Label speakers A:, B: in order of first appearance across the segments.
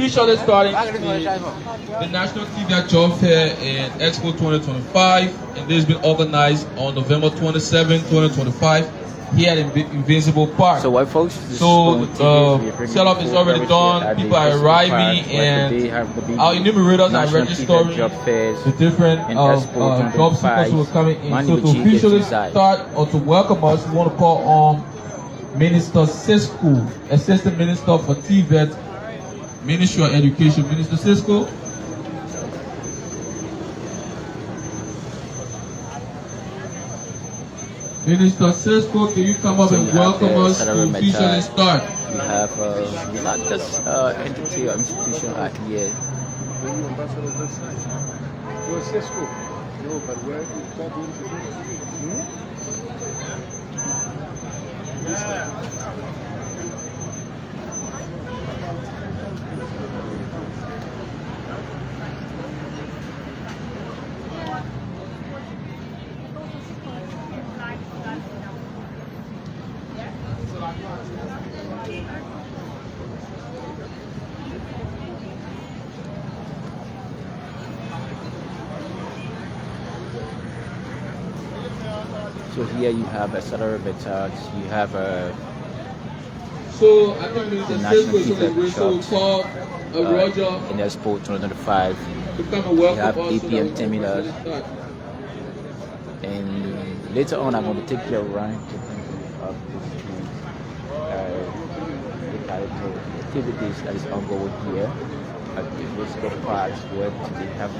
A: officially starting the National Tvet Job Fair in Expo 2025, and this has been organized on November 27, 2025, here at Invincible Park.
B: So what folks?
A: So setup is already done. People are arriving, and our enumerators are registering the different job seekers who are coming in. So to officially start or to welcome us, we want to call on Minister Cisco, Assistant Minister for Tvet, Ministry of Education. Minister Cisco. Minister Cisco, can you come up and welcome us to officially start?
B: We have not just entity or institution out here.
C: Cisco. No, but where is that
B: So here you have a accelerometer, you have a
A: so I think
B: the
A: National
B: National
A: Tvet
B: Shop
A: Roger
B: in Expo 2025.
A: to come and
B: You
A: welcome
B: have
A: us so
B: APM
A: that
B: terminals,
A: we can start.
B: and later on I'm going to take you around to of the activities that is ongoing here at the Expo Park, where they have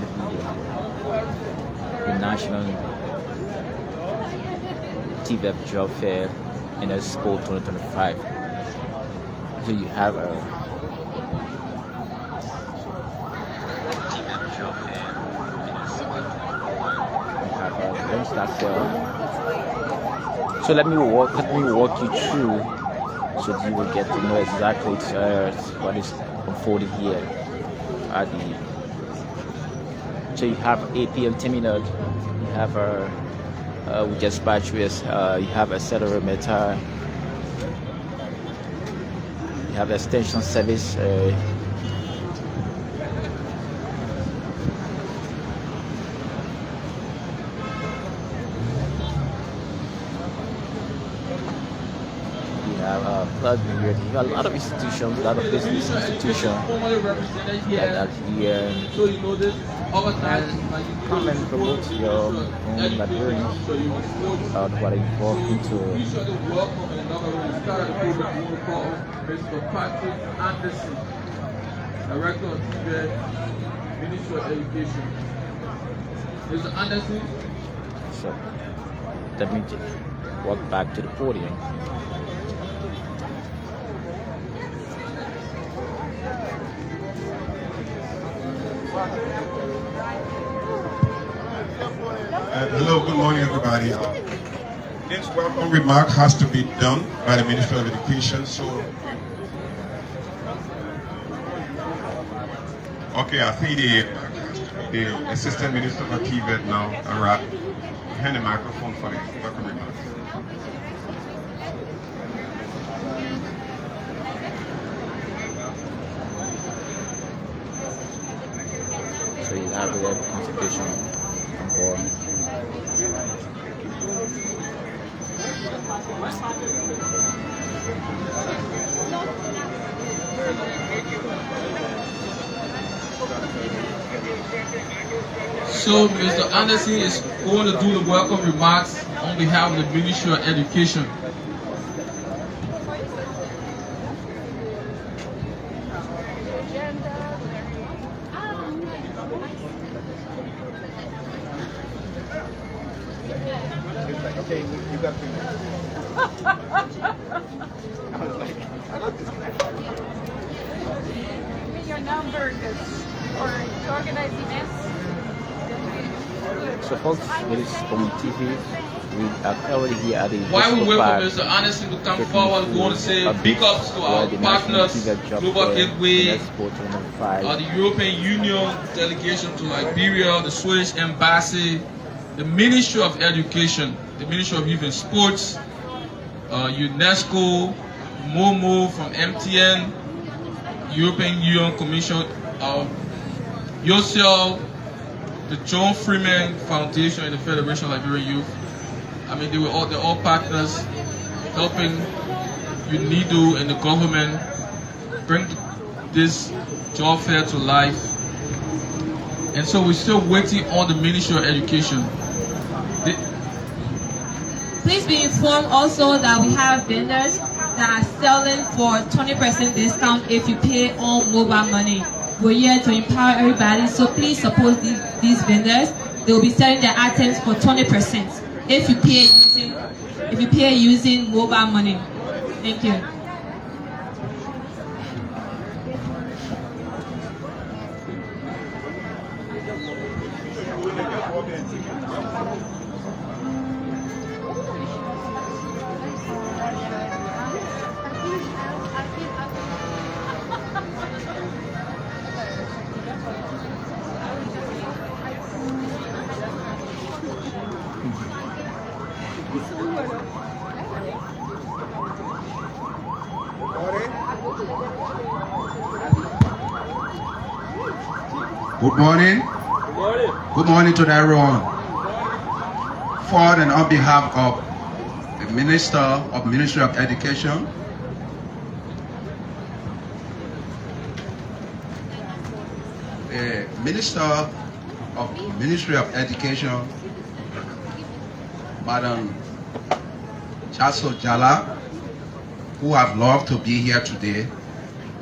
B: the National Tvet Job Fair in Expo 2025. So you have a so let me walk you through so that you will get to know exactly what is unfolding here at the. So you have APM terminal, you have a with dispatchers, you have a accelerometer, you have extension service. You have a lot of institutions, a lot of business institutions that are here. And come and promote your own library about what are involved into.
A: Mr. Patrick Anderson, Director of Tvet, Ministry of Education. Mr. Anderson.
B: So let me walk back to the podium.
D: Hello, good morning, everybody. This welcome remark has to be done by the Minister of Education. So, okay, I think the Assistant Minister for Tvet now arrived. Hand the microphone for the welcome remark.
B: So you have the consultation on board.
A: So Mr. Anderson is going to do the welcome remarks on behalf of the Ministry of Education.
C: Okay, you got to.
E: Your number or to organize events.
B: So folks, this is spoontv. We are currently here at the
A: While we wait
B: Expo
A: for Mr. Anderson to come forward, we want to say big ups to our partners, Global Gateway, the European Union delegation to Liberia, the Swedish Embassy, the Ministry of Education, the Ministry of Youth and Sports, UNESCO, Momo from MTN, European Union Commission, yourself, the John Freeman Foundation, and the Federation of Liberian Youth. I mean, they're all partners helping UNIDO and the government bring this job fair to life. And so we're still waiting on the Ministry of Education.
F: Please be informed also that we have vendors that are selling for 20% discount if you pay on mobile money. We're here to empower everybody, so please support these vendors. They will be selling their items for 20% if you pay using mobile money. Thank you.
G: Good morning.
C: Good morning.
G: Good morning to everyone. For and on behalf of the Ministry of Education, the Ministry of Education, Madam Chaso Jala, who have loved to be here today,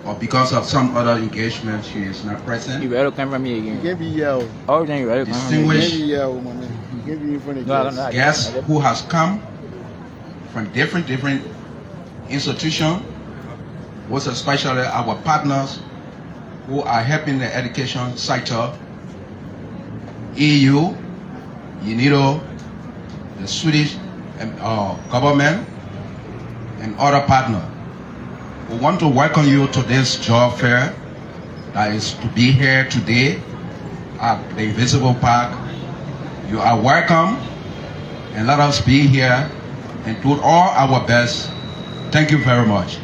G: or because of some other engagement, she is not present.
B: You better come from me again.
C: You can't be yelled.
B: Oh, then you better come from me.
C: You can't
G: Distinguished
C: be yelled, my man. You can't be in front of guests.
G: guests who has come from different institutions, most especially our partners who are helping the education sector, EU, UNIDO, the Swedish government, and other partners. We want to welcome you to this job fair that is to be here today at the Invisible Park. You are welcome, and let us be here and do all our best. Thank you very much.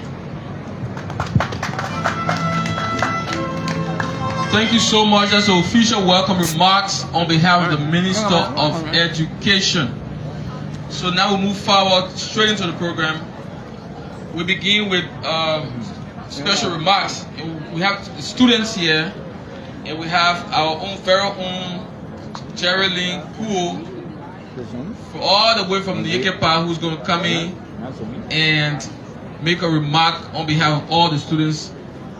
A: Thank you so much. That's the official welcome remarks on behalf of the Minister of Education. So now we move forward straight into the program. We begin with special remarks. And we have the students here, and we have our own very own Geraldine Poole, for all the way from the Ikepa, who's going to come in and make a remark on behalf of all the students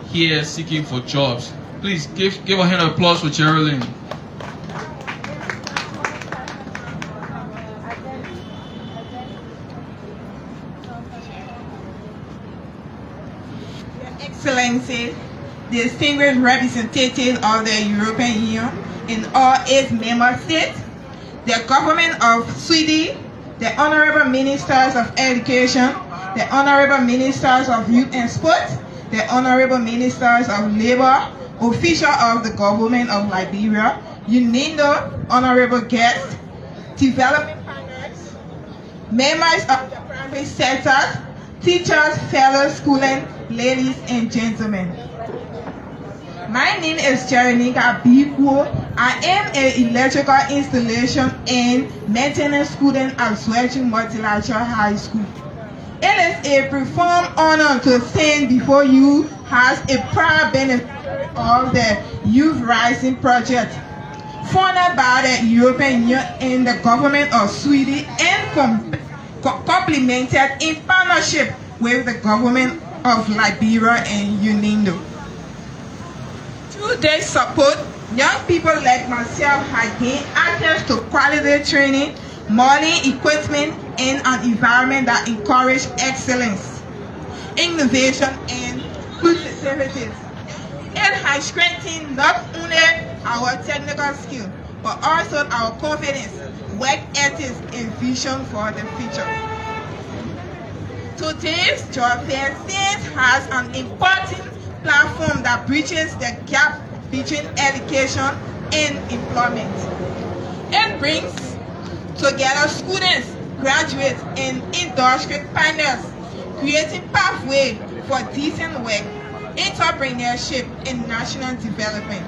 A: here seeking for jobs. Please give a hand of applause for Geraldine.
H: Excellencies, distinguished representatives of the European Union in all its member states, the government of Sweden, the honorable ministers of education, the honorable ministers of youth and sports, the honorable ministers of labor, officials of the government of Liberia, UNIDO, honorable guests, development partners, members of the private sector, teachers, fellow students, ladies and gentlemen. My name is Jerenika Biko. I am an electrical installation and maintenance student at Swetching Multilateral High School. It is a profound honor to stand before you as a proud beneficiary of the Youth Rising Project, funded by the European Union and the government of Sweden, and complemented in partnership with the government of Liberia and UNIDO. Through their support, young people like myself have gained access to quality training, modern equipment, and an environment that encourages excellence, innovation, and inclusivity. It has strengthened not only our technical skill, but also our confidence, work ethics, and vision for the future. Today's job fair stands as an important platform that bridges the gap between education and employment. It brings together students, graduates, and industry partners, creating pathways for decent work, entrepreneurship, and national development.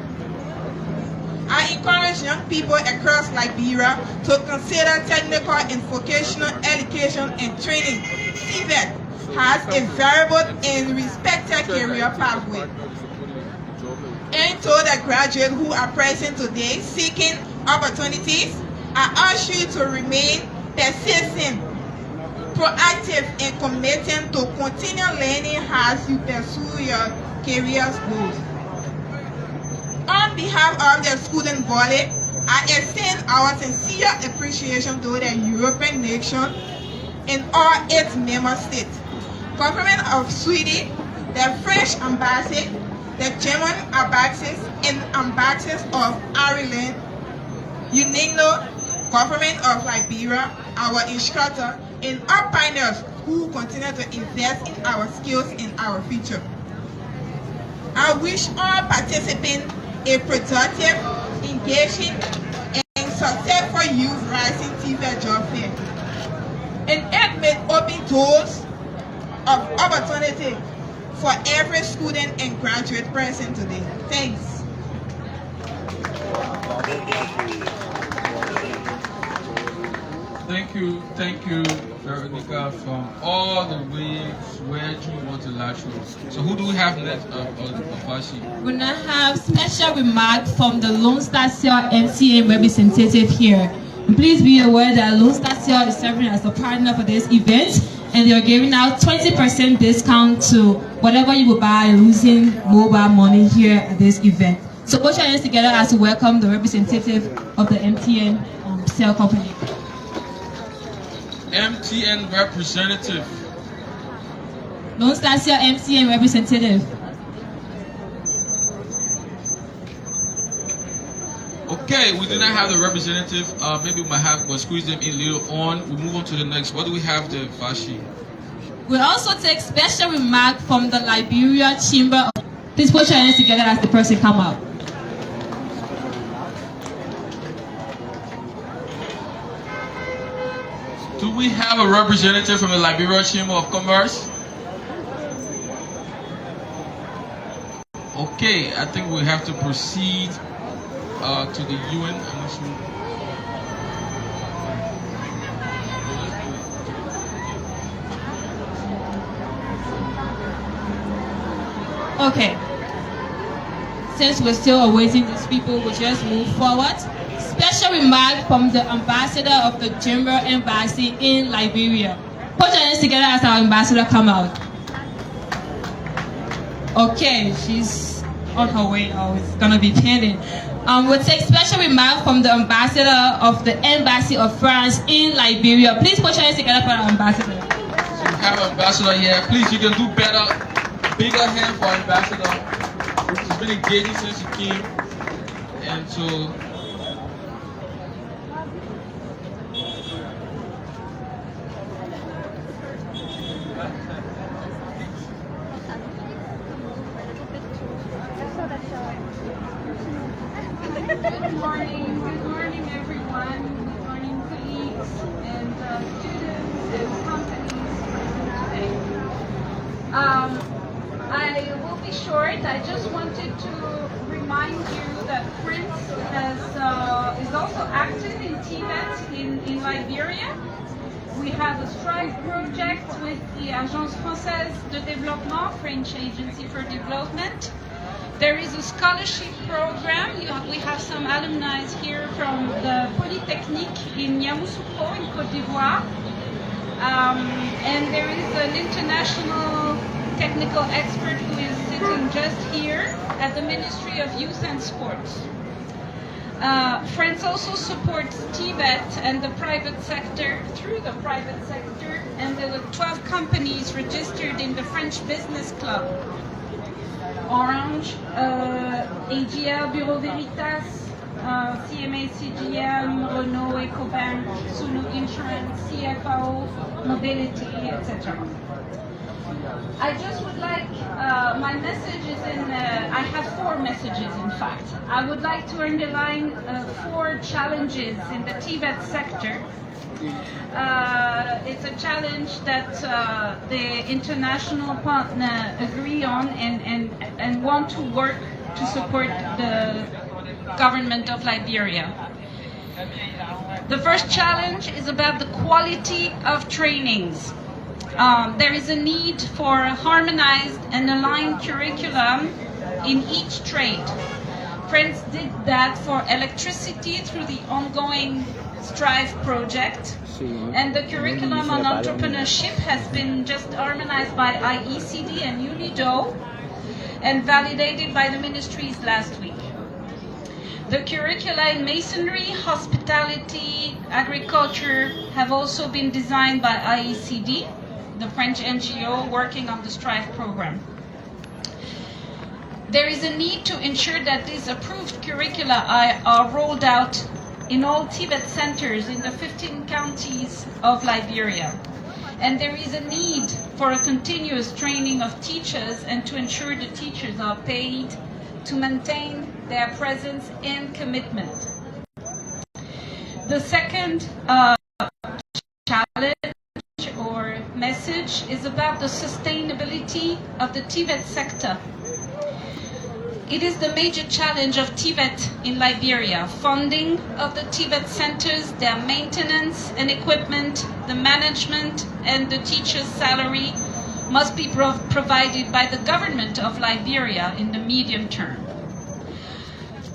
H: I encourage young people across Liberia to consider technical and vocational education and training. Tvet has a variable and respected career pathway. And to the graduates who are present today seeking opportunities, I urge you to remain persistent, proactive, and committed to continue learning as you pursue your career goals. On behalf of the student body, I extend our sincere appreciation to the European nation and all its member states, government of Sweden, the French embassy, the German embassies and embassies of Ireland, UNINO, government of Liberia, our instructor, and our partners who continue to invest in our skills and our future. I wish all participants a productive, engaging, and successful youth rising Tvet job fair. And it may open doors of opportunity for every student and graduate present today. Thanks.
A: Thank you, Veronica, from all the way where you want to lateral. So who do we have next?
F: We're gonna have special remark from the Lone Star Cell MCM representative here. Please be aware that Lone Star Cell is serving as a partner for this event, and they are giving out 20% discount to whatever you will buy using mobile money here at this event. So put your hands together as we welcome the representative of the MTN Cell Company.
A: MTN representative.
F: Lone Star Cell MTN representative.
A: Okay, we do not have the representative. Maybe we might have, we'll squeeze them in later on. We move on to the next. What do we have there, Fashi?
F: We'll also take special remark from the Liberia Chamber. Please put your hands together as the person come out.
A: Do we have a representative from the Liberia Chamber of Commerce? Okay, I think we have to proceed to the UN. I'm not sure.
F: Okay. Since we're still awaiting these people, we'll just move forward. Special remark from the ambassador of the Chamber Embassy in Liberia. Put your hands together as our ambassador come out. Okay, she's on her way. Oh, it's gonna be pending. We'll take special remark from the ambassador of the Embassy of France in Liberia. Please put your hands together for our ambassador.
A: So we have an ambassador here. Please, you can do better. Bigger hand for ambassador. She's been engaging since she came, and so.
E: Good morning everyone. Good morning colleagues and students and companies today. I will be short. I just wanted to remind you that France is also active in Tvet in Liberia. We have a Strive project with the Agence Française de Développement, French Agency for Development. There is a scholarship program. We have some alumni here from the Polytechnique in Yamoussoukro in Côte d'Ivoire. And there is an international technical expert who is sitting just here at the Ministry of Youth and Sports. France also supports Tvet and the private sector through the private sector, and there are 12 companies registered in the French Business Club. Orange, AGL, Bureau Veritas, CMA, CGM, Renault, EcoBank, Sunu Insurance, CFAO, Mobility, etc. I just would like my message is I have 4 messages, in fact. I would like to underline 4 challenges in the Tvet sector. It's a challenge that the international partner agree on and want to work to support the government of Liberia. The first challenge is about the quality of trainings. There is a need for a harmonized and aligned curriculum in each trade. France did that for electricity through the ongoing Strive project, and the curriculum on entrepreneurship has been just harmonized by IECD and UNIDO and validated by the ministries last week. The curricula in masonry, hospitality, agriculture have also been designed by IECD, the French NGO working on the Strive program. There is a need to ensure that these approved curricula are rolled out in all Tvet centers in the 15 counties of Liberia. And there is a need for a continuous training of teachers and to ensure the teachers are paid to maintain their presence and commitment. The second challenge or message is about the sustainability of the Tvet sector. It is the major challenge of Tvet in Liberia. Funding of the Tvet centers, their maintenance and equipment, the management and the teacher's salary must be provided by the government of Liberia in the medium term.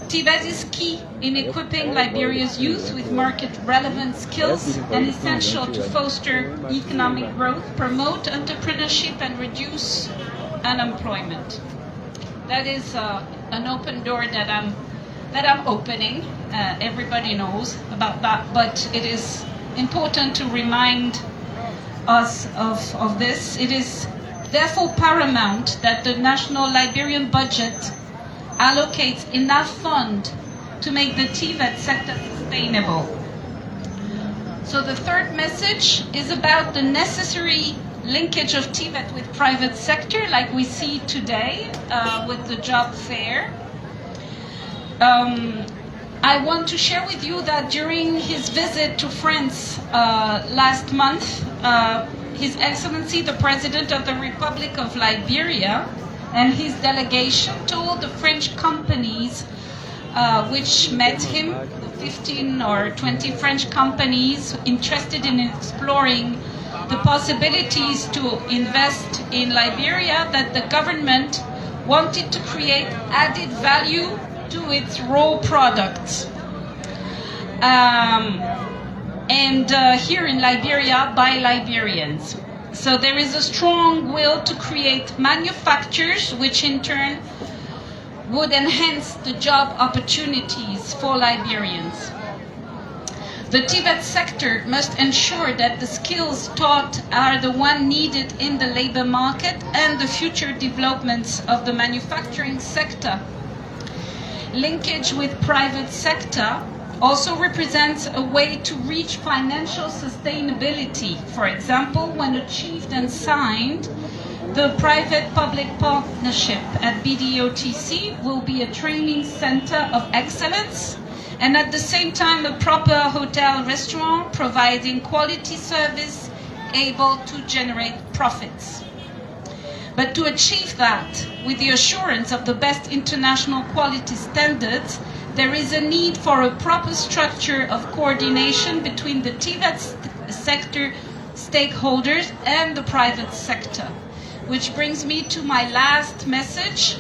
E: Tvet is key in equipping Liberia's youth with market-relevant skills and essential to foster economic growth, promote entrepreneurship and reduce unemployment. That is an open door that I'm opening. Everybody knows about that, but it is important to remind us of this. It is therefore paramount that the national Liberian budget allocates enough fund to make the Tvet sector sustainable. So the third message is about the necessary linkage of Tvet with private sector, like we see today with the job fair. I want to share with you that during his visit to France last month, His Excellency the President of the Republic of Liberia and his delegation told the French companies which met him, 15 or 20 French companies interested in exploring the possibilities to invest in Liberia, that the government wanted to create added value to its raw products. Here in Liberia by Liberians. So there is a strong will to create manufactures which in turn would enhance the job opportunities for Liberians. The Tvet sector must ensure that the skills taught are the ones needed in the labor market and the future developments of the manufacturing sector. Linkage with private sector also represents a way to reach financial sustainability. For example, when achieved and signed, the private-public partnership at BDOTC will be a training center of excellence and at the same time a proper hotel restaurant providing quality service able to generate profits. But to achieve that with the assurance of the best international quality standards, there is a need for a proper structure of coordination between the Tvet sector stakeholders and the private sector. Which brings me to my last message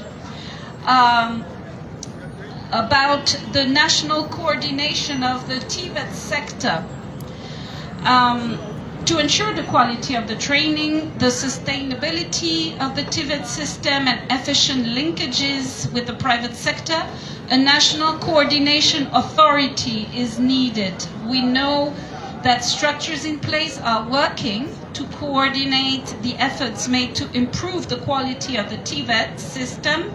E: about the national coordination of the Tvet sector. To ensure the quality of the training, the sustainability of the Tvet system and efficient linkages with the private sector, a national coordination authority is needed. We know that structures in place are working to coordinate the efforts made to improve the quality of the Tvet system,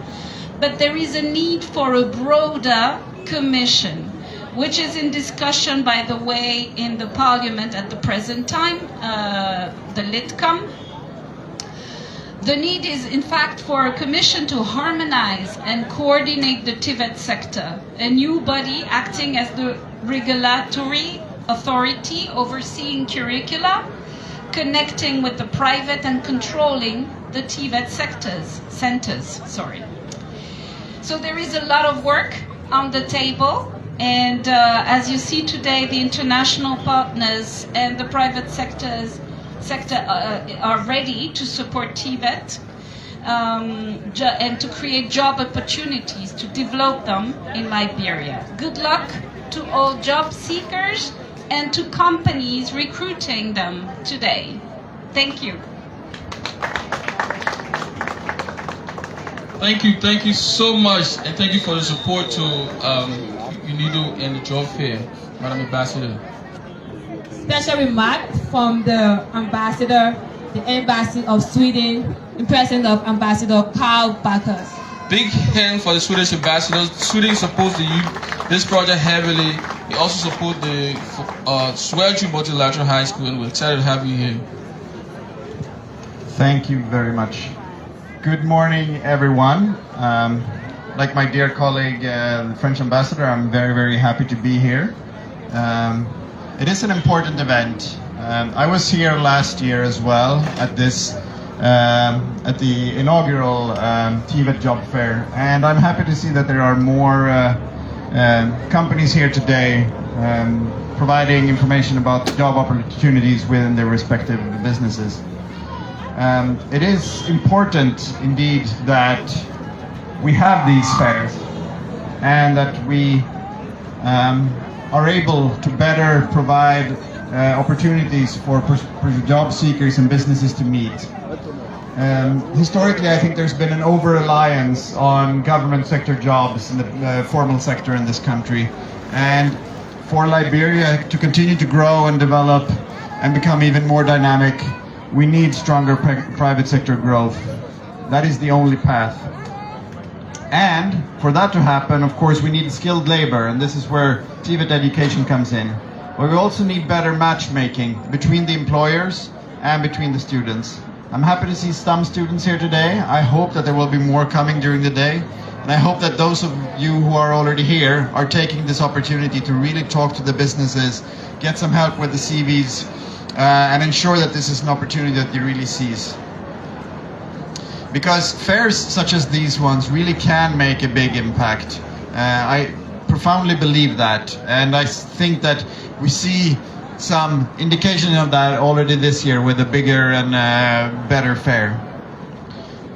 E: but there is a need for a broader commission, which is in discussion, by the way, in the parliament at the present time, the LITCOM. The need is, in fact, for a commission to harmonize and coordinate the Tvet sector, a new body acting as the regulatory authority overseeing curricula, connecting with the private and controlling the Tvet centers. So there is a lot of work on the table, and as you see today, the international partners and the private sector are ready to support Tvet and to create job opportunities to develop them in Liberia. Good luck to all job seekers and to companies recruiting them today. Thank you.
A: Thank you so much, and thank you for the support to UNIDO and the job fair, Madam Ambassador.
F: Special remark from the ambassador, the embassy of Sweden, in presence of Ambassador Carl Bacchus.
A: Big hand for the Swedish ambassadors. Sweden supports this project heavily. They also support the Swedish Multilateral High School, and we're excited to have you here.
I: Thank you very much. Good morning, everyone. Like my dear colleague, the French ambassador, I'm very, very happy to be here. It is an important event. I was here last year as well at this, at the inaugural Tvet job fair, and I'm happy to see that there are more companies here today providing information about job opportunities within their respective businesses. It is important indeed that we have these fairs and that we are able to better provide opportunities for job seekers and businesses to meet. Historically, I think there's been an over-reliance on government sector jobs in the formal sector in this country. And for Liberia to continue to grow and develop and become even more dynamic, we need stronger private sector growth. That is the only path. And for that to happen, of course, we need skilled labor, and this is where Tvet education comes in. But we also need better matchmaking between the employers and between the students. I'm happy to see some students here today. I hope that there will be more coming during the day. And I hope that those of you who are already here are taking this opportunity to really talk to the businesses, get some help with the CVs, and ensure that this is an opportunity that you really seize. Because fairs such as these ones really can make a big impact. I profoundly believe that, and I think that we see some indication of that already this year with a bigger and better fair.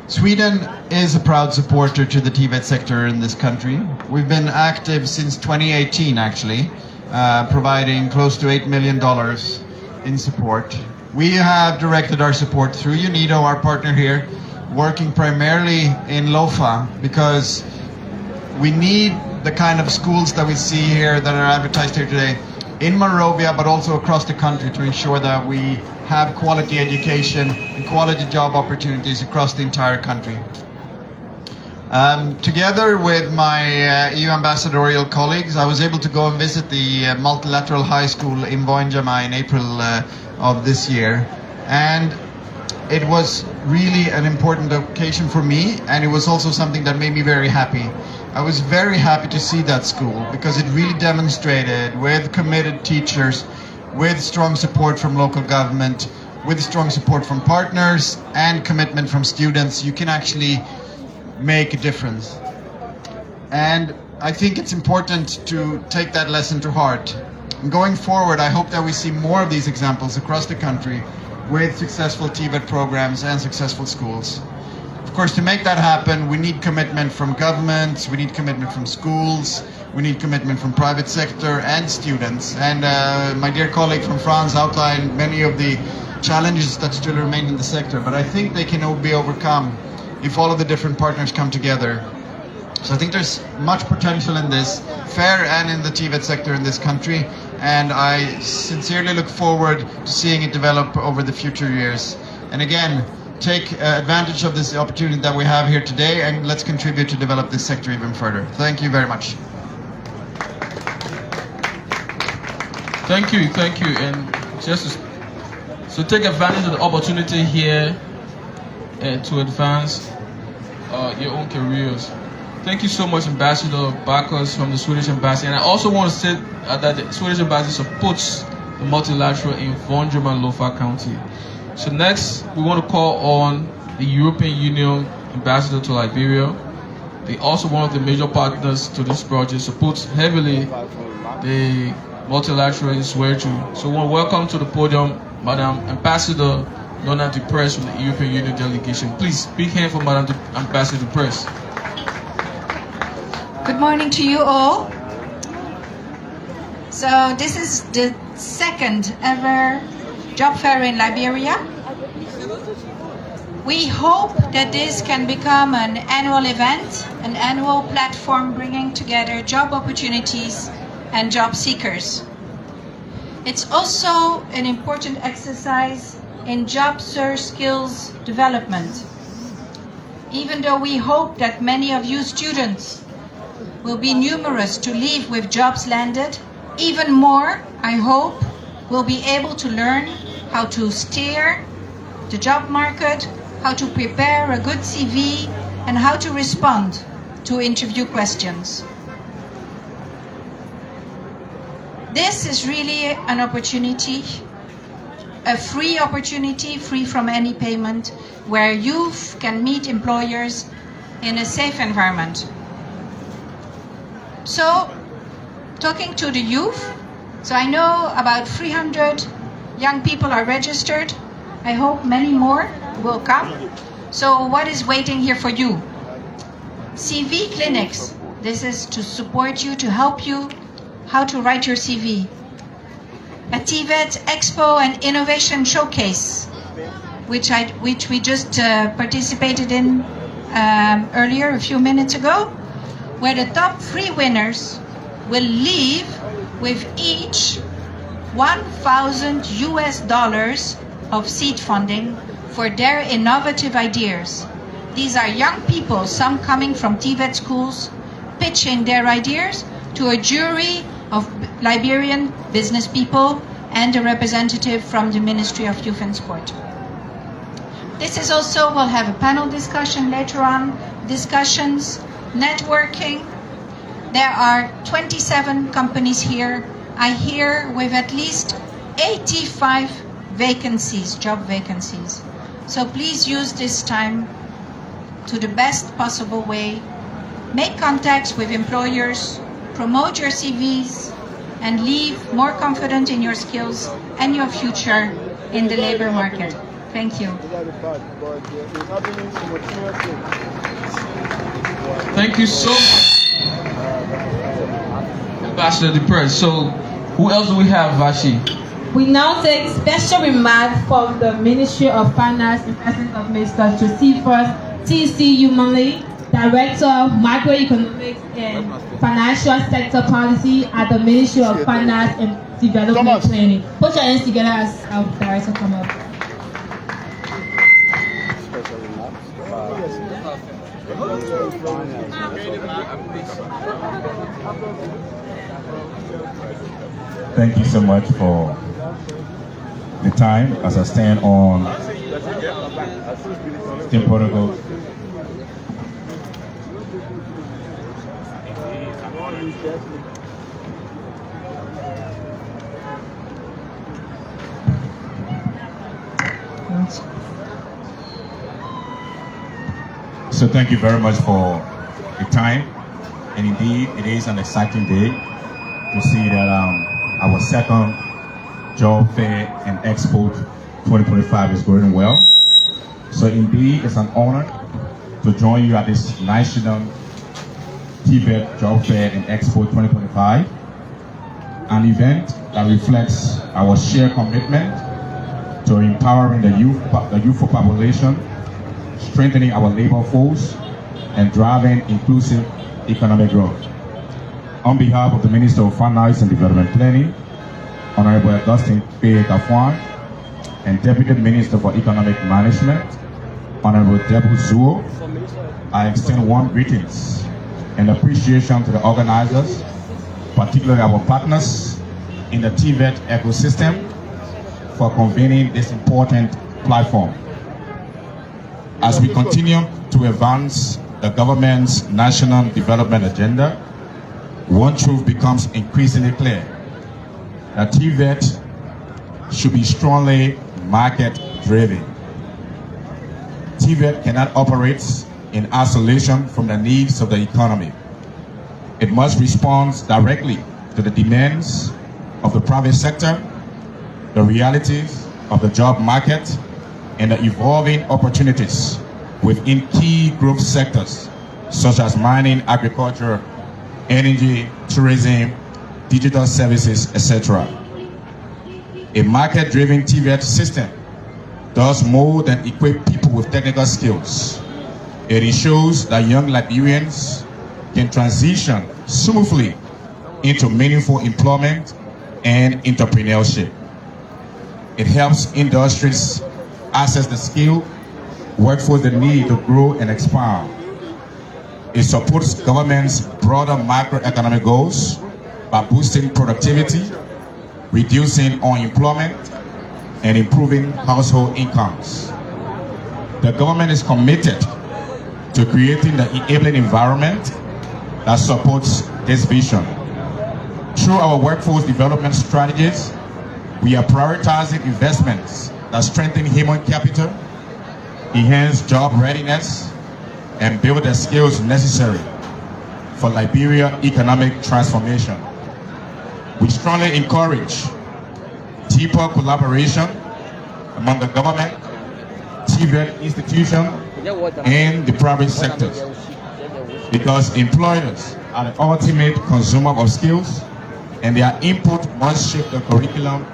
I: Sweden is a proud supporter to the Tvet sector in this country. We've been active since 2018 actually, providing close to $8 million in support. We have directed our support through UNIDO, our partner here, working primarily in LOFA, because we need the kind of schools that we see here that are advertised here today in Monrovia, but also across the country, to ensure that we have quality education and quality job opportunities across the entire country. Together with my EU ambassadorial colleagues, I was able to go and visit the multilateral high school in Voinjama in April of this year, and it was really an important occasion for me, and it was also something that made me very happy. I was very happy to see that school because it really demonstrated, with committed teachers, with strong support from local government, with strong support from partners and commitment from students, you can actually make a difference. And I think it's important to take that lesson to heart. And going forward, I hope that we see more of these examples across the country with successful Tvet programs and successful schools. Of course, to make that happen, we need commitment from governments, we need commitment from schools, we need commitment from private sector and students. And my dear colleague from France outlined many of the challenges that still remain in the sector, but I think they can all be overcome if all of the different partners come together. So I think there's much potential in this fair and in the Tvet sector in this country, and I sincerely look forward to seeing it develop over the future years. And again, take advantage of this opportunity that we have here today, and let's contribute to develop this sector even further. Thank you very much.
A: Thank you, and so take advantage of the opportunity here to advance your own careers. Thank you so much, Ambassador Bacchus from the Swedish Embassy. And I also want to say that the Swedish Embassy supports the multilateral in Vondrema and Lofa County. So next, we want to call on the European Union Ambassador to Liberia. They also one of the major partners to this project, supports heavily the multilateral in Sweachu. So we want to welcome to the podium Madam Ambassador Nona Dupress from the European Union delegation. Please, big hand for Madam Ambassador Dupress.
J: Good morning to you all. So this is the second ever job fair in Liberia. We hope that this can become an annual event, an annual platform bringing together job opportunities and job seekers. It's also an important exercise in job search skills development. Even though we hope that many of you students will be numerous to leave with jobs landed, even more, I hope, will be able to learn how to steer the job market, how to prepare a good CV, and how to respond to interview questions. This is really an opportunity, a free opportunity, free from any payment, where youth can meet employers in a safe environment. So, talking to the youth, so I know about 300 young people are registered. I hope many more will come. So what is waiting here for you? CV clinics. This is to support you, to help you how to write your CV. A Tvet Expo and Innovation Showcase, which we just participated in earlier, a few minutes ago, where the top 3 winners will leave with each $1,000 of seed funding for their innovative ideas. These are young people, some coming from Tvet schools, pitching their ideas to a jury of Liberian business people and a representative from the Ministry of Youth and Sport. This is also, we'll have a panel discussion later on, discussions, networking. There are 27 companies here. I hear with at least 85 vacancies, job vacancies. So please use this time to the best possible way. Make contacts with employers, promote your CVs, and leave more confident in your skills and your future in the labor market. Thank you.
A: Thank you so much, Ambassador Dupress. So, who else do we have, Vashi?
F: We now take special remarks from the Ministry of Finance in presence of Mr. Josephus T.C. Humanly, Director of Macroeconomics and Financial Sector Policy at the Ministry of Finance and Development Planning. Put your hands together as our director come up.
K: Thank you so much for the time as I stand on STEM protocols. So thank you very much for the time, and indeed it is an exciting day to see that our second job fair and Expo 2025 is going well. So indeed it's an honor to join you at this national Tvet Job Fair and Expo 2025, an event that reflects our shared commitment to empowering the youthful population, strengthening our labor force, and driving inclusive economic growth. On behalf of the Minister of Finance and Development Planning, Honorable Augustine P. Gafwan, and Deputy Minister for Economic Management, Honorable Deborah Zuo, I extend warm greetings and appreciation to the organizers, particularly our partners in the Tvet ecosystem, for convening this important platform. as we continue to advance the government's national development agenda, one truth becomes increasingly clear: that Tvet should be strongly market-driven. Tvet cannot operate in isolation from the needs of the economy. It must respond directly to the demands of the private sector, the realities of the job market, and the evolving opportunities within key growth sectors such as mining, agriculture, energy, tourism, digital services, etc. A market-driven Tvet system does more than equip people with technical skills. It ensures that young Liberians can transition smoothly into meaningful employment and entrepreneurship. It helps industries access the skilled workforce they need to grow and expand. It supports government's broader macroeconomic goals by boosting productivity, reducing unemployment, and improving household incomes. The government is committed to creating the enabling environment that supports this vision. Through our workforce development strategies, we are prioritizing investments that strengthen human capital, enhance job readiness, and build the skills necessary for Liberia's economic transformation. We strongly encourage deeper collaboration among the government, Tvet institutions, and the private sectors, because employers are the ultimate consumer of skills, and their input must shape the curriculum,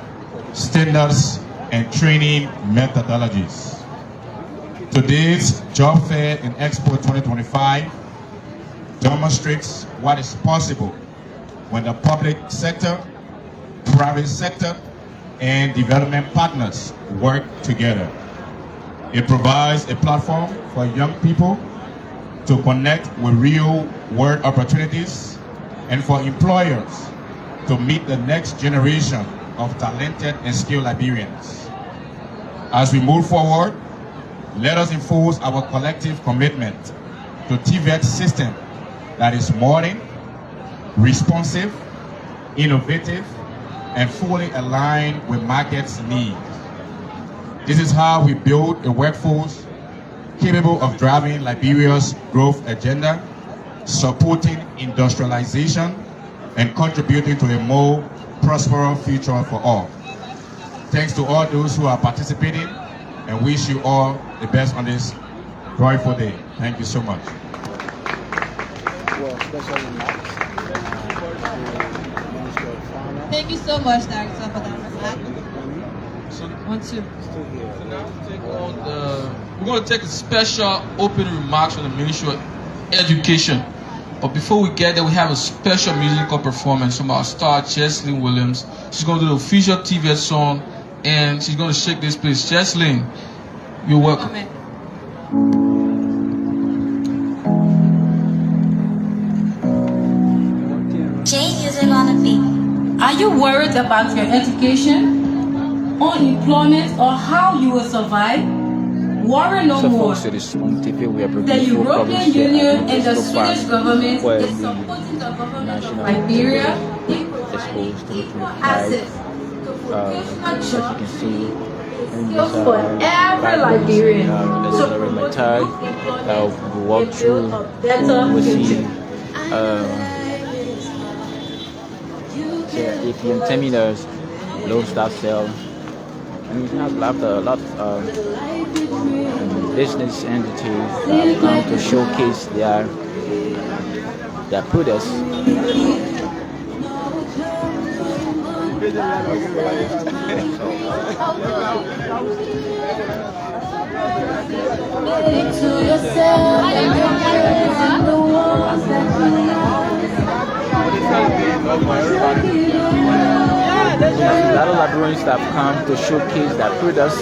K: standards, and training methodologies. Today's Job Fair in Expo 2025 demonstrates what is possible when the public sector, private sector, and development partners work together. It provides a platform for young people to connect with real-world opportunities and for employers to meet the next generation of talented and skilled Liberians. As we move forward, let us enforce our collective commitment to Tvet system that is modern, responsive, innovative, and fully aligned with market's needs. This is how we build a workforce capable of driving Liberia's growth agenda, supporting industrialization, and contributing to a more prosperous future for all. Thanks to all those who are participating, and wish you all the best on this joyful day. Thank you so much.
F: Thank you so much, Director, for that remark.
A: We're going to take a special opening remarks from the Ministry of Education. But before we get there, we have a special musical performance from our star, Jesslyn Williams. She's going to do the official Tvet song, and she's going to shake this place. Jesslyn, you're welcome.
F: Amen.
L: Are you worried about your education, unemployment, or how you will survive? Worry no more. The European Union and the Swedish government is supporting the government of Liberia in providing equal access to vocational jobs skills for every Liberian to promote youth employment and build a better future.
B: APM terminals, low staff sale, and we have a lot of business entities that come to showcase their products. A lot of Liberians that come to showcase their products.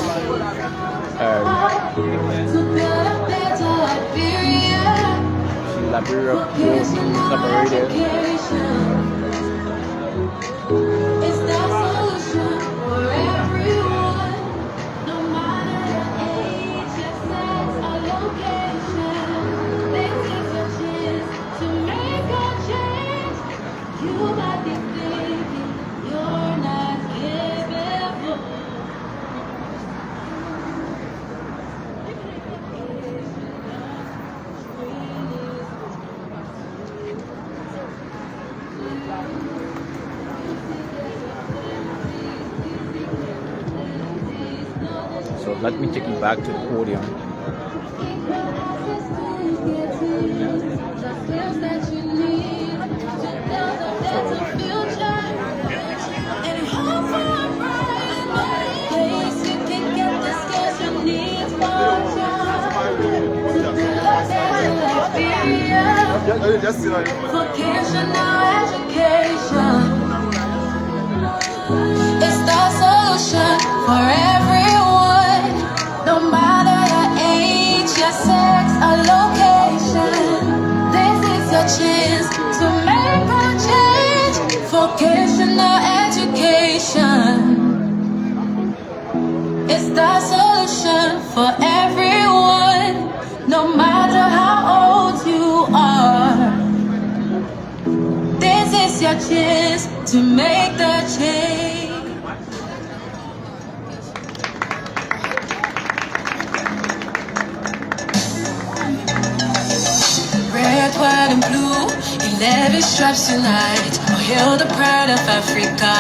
B: Liberia Incorporated.
L: You might be thinking you're not capable.
B: So let me take you back to the podium.
L: Vocational education is the solution for everyone, no matter your age, your sex, or location. This is your chance to make a change. Vocational education is the solution for everyone, no matter how old you are. This is your chance to make the change. Red, white, and blue, 11 stripes tonight. Oh, hail the pride of Africa.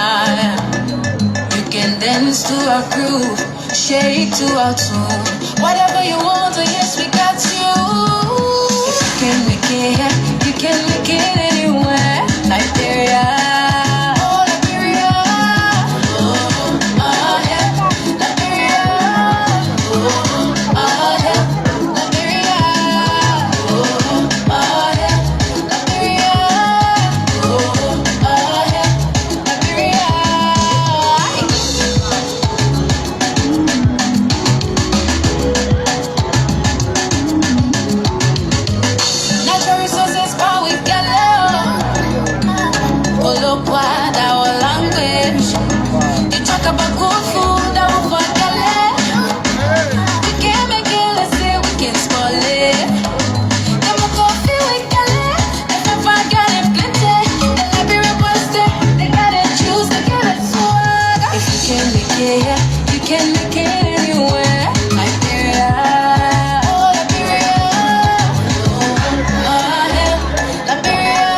L: You can dance to our groove, shake to our tune. Whatever you want, oh yes, we got you. If you can make it here, you can make it anywhere. Liberia, oh Liberia, oh yeah, Liberia, oh yeah, Liberia, oh yeah, Liberia, oh yeah, Liberia. Natural resources, power we got love. Look what our language. You talk about good food, I will forget it. We can make it, let's say we can spoil it. Them a coffee we can it. If I forget it, plenty. The Liberia boys there, they got it juice, they got it swag. If you can make it here, you can make it anywhere. Liberia, oh Liberia, oh yeah, Liberia.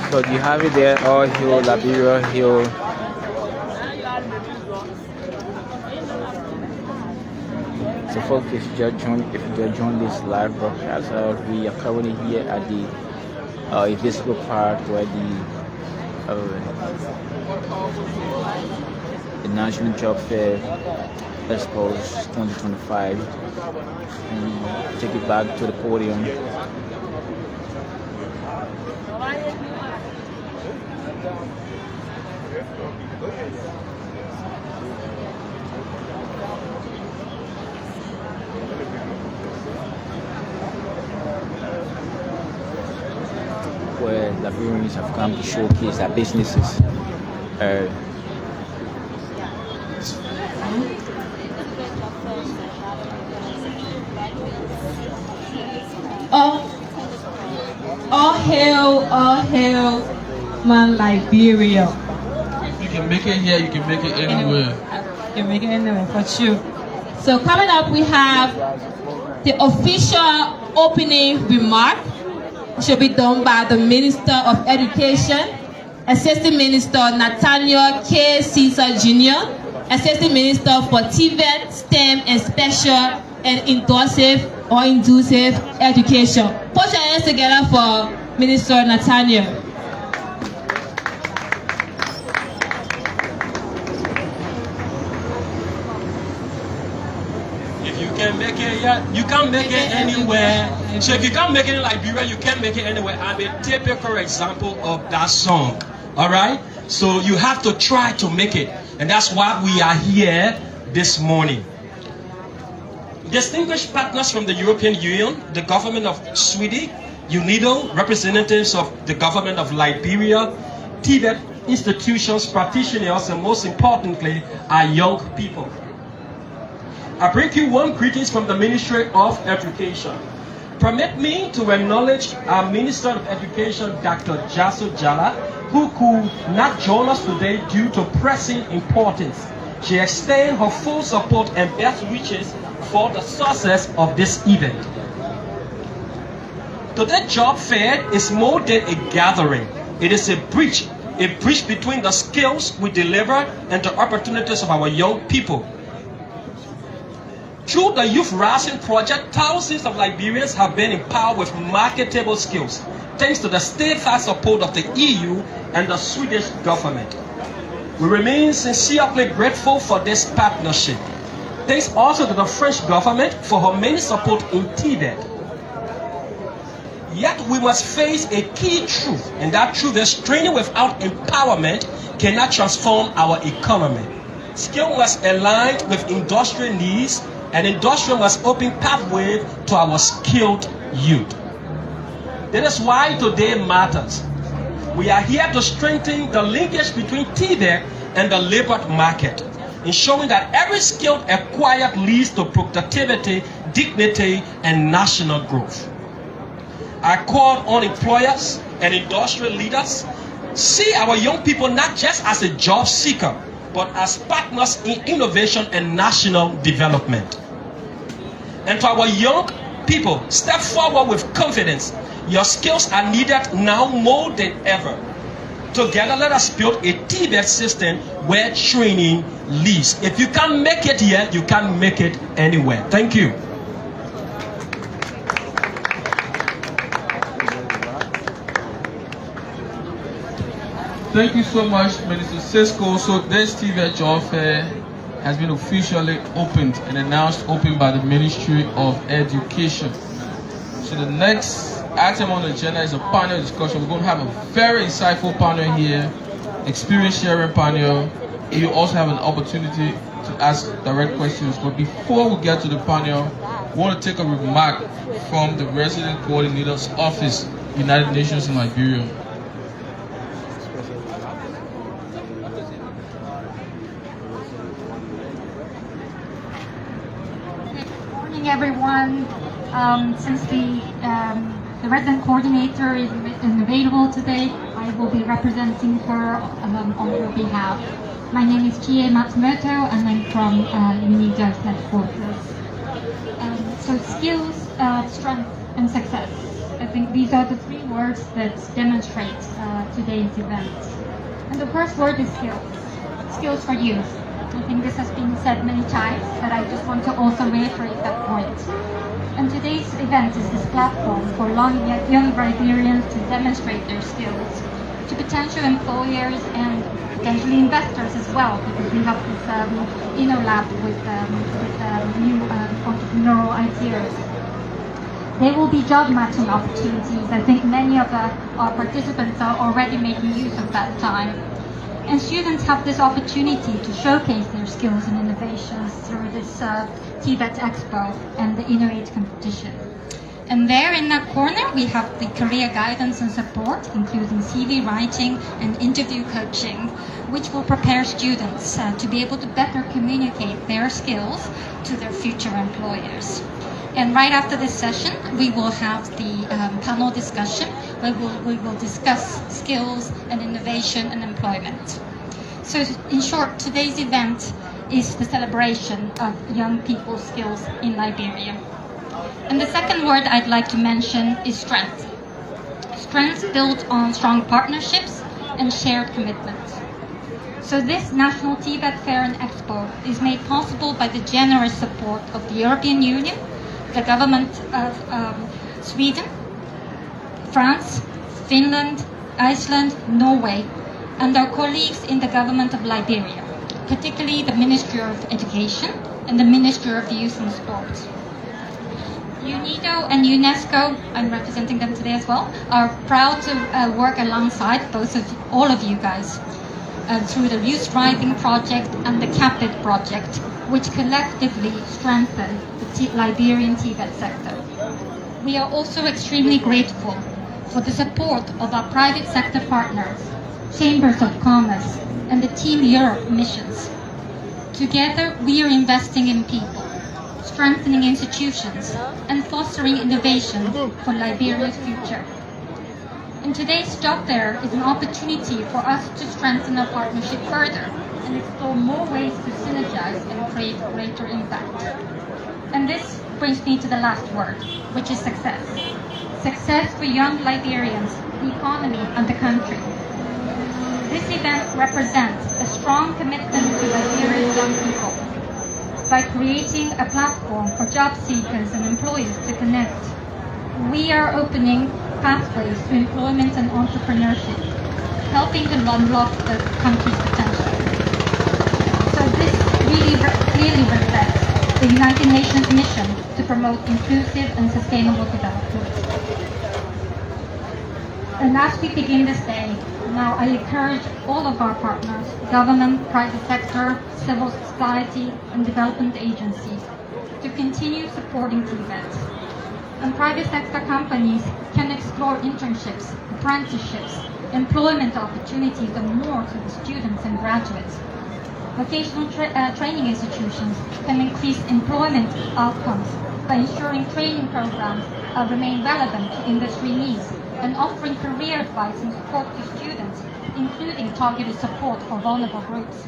B: So you have it there, all Hill, Liberia Hill. So folks, if you just joined this live broadcast, we are currently here at the Expo part where the National Job Fair Expo 2025. And take it back to the podium. Where Liberians have come to showcase their businesses.
F: All hail, man, Liberia.
A: You can make it here, you can make it anywhere.
F: You can make it anywhere, for sure. So coming up, we have the official opening remark. It should be done by the Minister of Education, Assistant Minister Nathaniel K. Caesar Jr., Assistant Minister for Tvet, STEM, and Special and Inclusive Education. Put your hands together for Minister Nathaniel.
M: If you can make it here, you can make it anywhere. So if you can't make it in Liberia, you can make it anywhere. I'm a typical example of that song. All right? So you have to try to make it. And that's why we are here this morning. Distinguished partners from the European Union, the government of Sweden, UNIDO, representatives of the government of Liberia, Tibet institutions, practitioners, and most importantly, our young people. I bring you warm greetings from the Ministry of Education. Permit me to acknowledge our Minister of Education, Dr. Jaso Jala, who could not join us today due to pressing importance. She extends her full support and best wishes for the success of this event. Today's job fair is more than a gathering. It is a bridge between the skills we deliver and the opportunities of our young people. Through the Youth Rising Project, thousands of Liberians have been empowered with marketable skills, thanks to the steadfast support of the EU and the Swedish government. We remain sincerely grateful for this partnership. Thanks also to the French government for her many support in Tibet. Yet we must face a key truth, and that truth is training without empowerment cannot transform our economy. Skill must align with industrial needs, and industry must open pathways to our skilled youth. That is why today matters. We are here to strengthen the linkage between Tibet and the labor market, ensuring that every skill acquired leads to productivity, dignity, and national growth. I call on employers and industrial leaders, see our young people not just as a job seeker, but as partners in innovation and national development. And to our young people, step forward with confidence. Your skills are needed now more than ever. Together, let us build a Tibet system where training leads. If you can't make it here, you can't make it anywhere. Thank you.
A: Thank you so much, Minister Cisco. So this Tibet Job Fair has been officially opened and announced open by the Ministry of Education. So the next item on the agenda is a panel discussion. We're going to have a very insightful panel here, experience sharing panel. You also have an opportunity to ask direct questions. But before we get to the panel, we want to take a remark from the Resident Coordinator's Office, United Nations in Liberia.
N: Everyone, since the resident coordinator is available today, I will be representing her on her behalf. My name is Chie Matsumoto and I'm from UNIDO's headquarters. So skills, strength and success. I think these are the three words that demonstrate today's event. And the first word is skills. Skills for youth. I think this has been said many times, but I just want to also reiterate that point. And today's event is this platform for young Liberians to demonstrate their skills to potential employers and potentially investors as well, because we have this InnoLab with new entrepreneurial ideas. There will be job matching opportunities. I think many of our participants are already making use of that time. And students have this opportunity to showcase their skills and innovations through this Tvet Expo and the Innovate competition. And there in that corner, we have the career guidance and support, including CV writing and interview coaching. which will prepare students to be able to better communicate their skills to their future employers. And right after this session, we will have the panel discussion where we will discuss skills and innovation and employment. So in short, today's event is the celebration of young people's skills in Liberia. And the second word I'd like to mention is strength. Strength built on strong partnerships and shared commitment. So this National Tvet Fair and Expo is made possible by the generous support of the European Union, the government of Sweden, France, Finland, Iceland, Norway, and our colleagues in the government of Liberia, particularly the Ministry of Education and the Ministry of Youth and Sport. UNIDO and UNESCO, I'm representing them today as well, are proud to work alongside all of you guys through the Youth Thriving Project and the CAPIT project, which collectively strengthen the Liberian Tibet sector. We are also extremely grateful for the support of our private sector partners, Chambers of Commerce, and the Team Europe missions. Together, we are investing in people, strengthening institutions, and fostering innovation for Liberia's future. And today's job fair is an opportunity for us to strengthen our partnership further and explore more ways to synergize and create greater impact. And this brings me to the last word, which is success. Success for young Liberians, the economy, and the country. This event represents a strong commitment to Liberia's young people. By creating a platform for job seekers and employers to connect, we are opening pathways to employment and entrepreneurship, helping to unlock the country's potential. So this really clearly reflects the United Nations mission to promote inclusive and sustainable development. And as we begin this day, now I encourage all of our partners, government, private sector, civil society, and development agencies to continue supporting Tibet. And private sector companies can explore internships, apprenticeships, employment opportunities, and more to the students and graduates. Vocational training institutions can increase employment outcomes by ensuring training programs remain relevant to industry needs and offering career advice and support to students, including targeted support for vulnerable groups.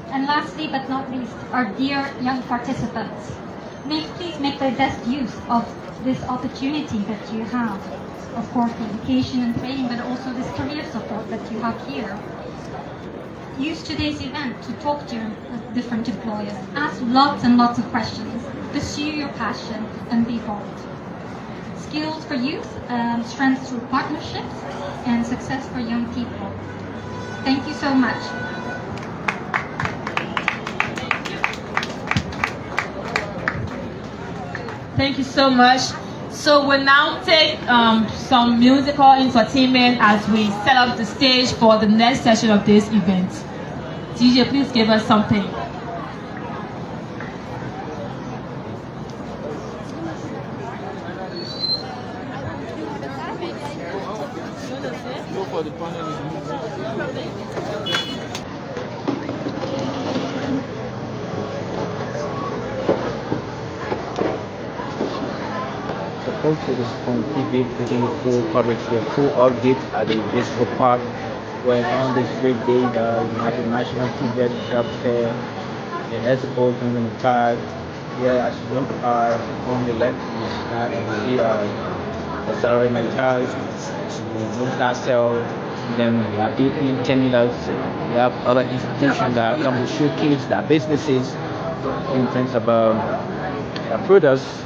N: And lastly but not least, our dear young participants, please make the best use of this opportunity that you have. Of course, the education and training, but also this career support that you have here. Use today's event to talk to your different employers. Ask lots and lots of questions. Pursue your passion and be bold. Skills for youth, strength through partnerships, and success for young people. Thank you so much.
O: Thank you so much. So we'll now take some musical entertainment as we set up the stage for the next session of this event. DJ, please give us something.
B: Folks, it is spoontv bringing full coverage here, full update at the Expo Park, where on this great day, we have the National Tvet Job Fair in Expo 2025. Here, as you look on the left, you see the salary mentors, the look sell, then we have BP terminals, we have other institutions that come to showcase their businesses in terms of their products.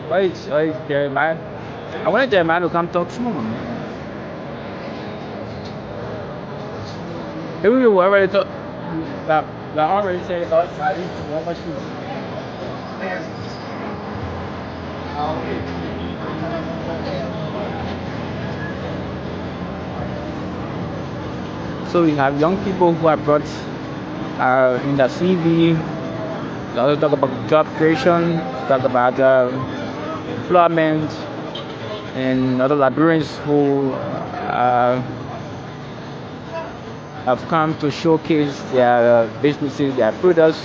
B: Wait, Jeremiah. I wanted Jeremiah to come talk to me. We already talked. That already said what much So we have young people who are brought in the CV. We also talk about job creation, talk about employment, and other librarians who have come to showcase their businesses, their products.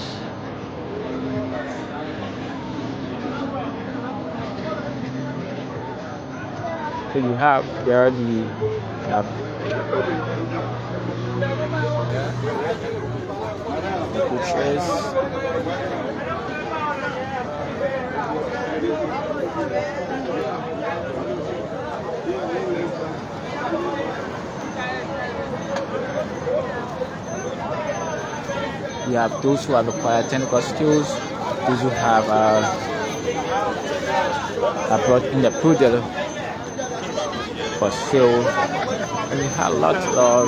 B: So you have there the butchers. We have those who have acquired technical skills, those who have brought in the product for sale, and we have lots of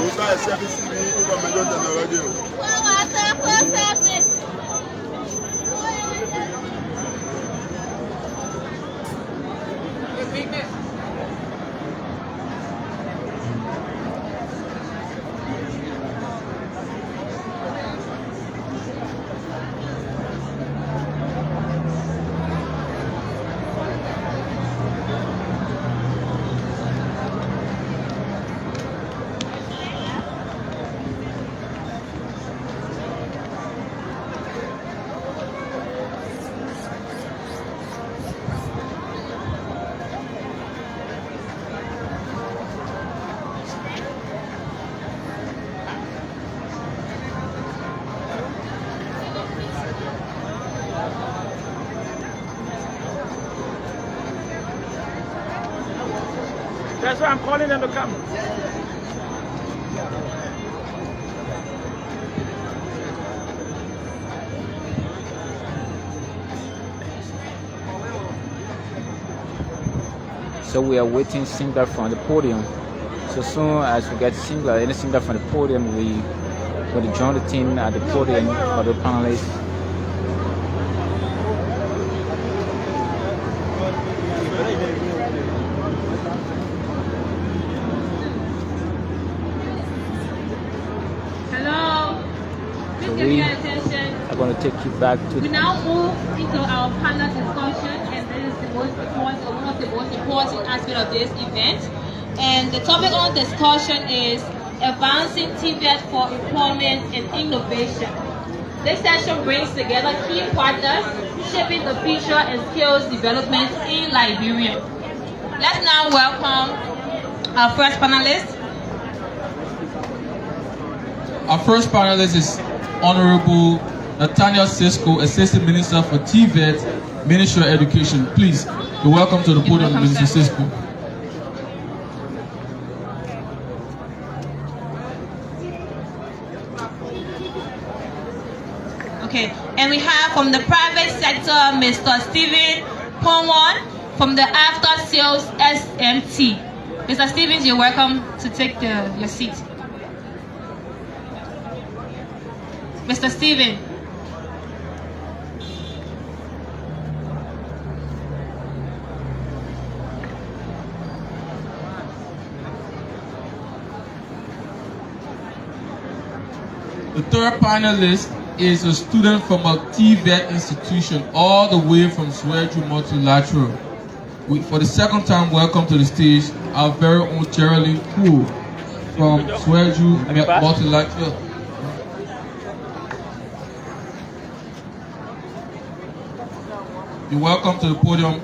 B: That's why I'm calling them to come. So we are waiting singer from the podium. So soon as we get any singer from the podium, we will join the team at the podium for the panelists. I'm going to take you back to.
O: We now move into our panel discussion, and this is the most important, one of the most important aspects of this event. And the topic of discussion is advancing Tvet for employment and innovation. This session brings together key partners shaping the future and skills development in Liberia. Let's now welcome our first panelist.
A: Our first panelist is Honorable Nathaniel Cisco, Assistant Minister for Tvet, Ministry of Education. Please, you're welcome to the podium, Mr. Cisco.
O: Okay, and we have from the private sector, Mr. Stephen Ponwan from the After Sales SMT. Mr. Stevens, you're welcome to take your seat. Mr. Steven.
A: The third panelist is a student from a Tvet institution all the way from Sweju Multilateral. For the second time, welcome to the stage our very own Geraldine Koo from Sweju Multilateral. You're welcome to the podium.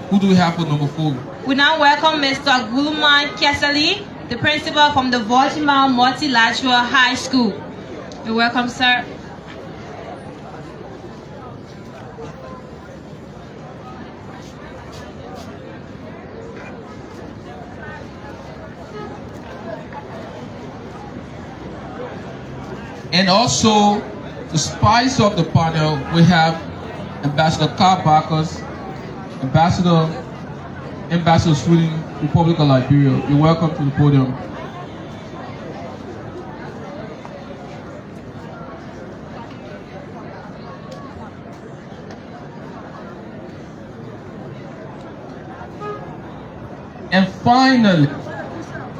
A: Who do we have for number 4?
O: We now welcome Mr. Gulman Kesali, the principal from the Baltimore Multilateral High School. You're welcome, sir.
A: And also, to spice up the panel, we have Ambassador Carl Bacchus, Ambassador Sweden, Republic of Liberia. You're welcome to the podium. And finally,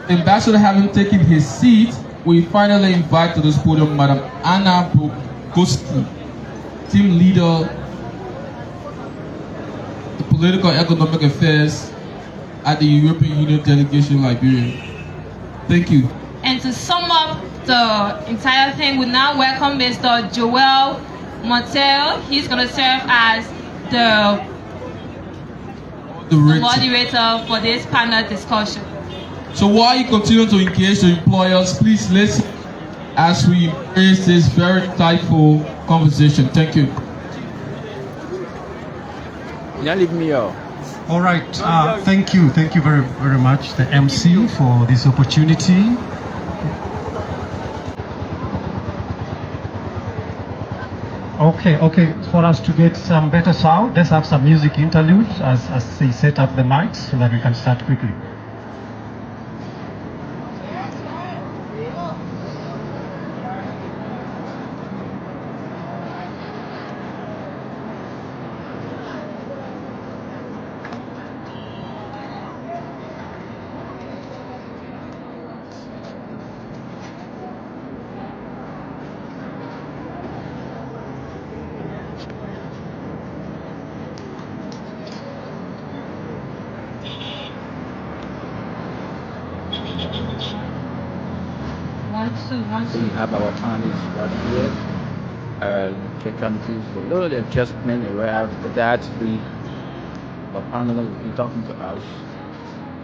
A: Ambassador having taken his seat, we finally invite to this podium Madam Anna Bogoski, team leader, the political and economic affairs at the European Union delegation in Liberia. Thank you.
O: And to sum up the entire thing, we now welcome Mr. Joel Montero. He's going to serve as the moderator for this panel discussion.
A: So while you continue to engage the employers, please listen as we embrace this very insightful conversation. Thank you.
B: Now leave me out.
P: All right, thank you very much, the MC, for this opportunity. Okay, for us to get some better sound, let's have some music interludes as they set up the mics so that we can start quickly.
B: So we have our panelists right here. Check countries for a little adjustment, and right after that, our panelists will be talking to us.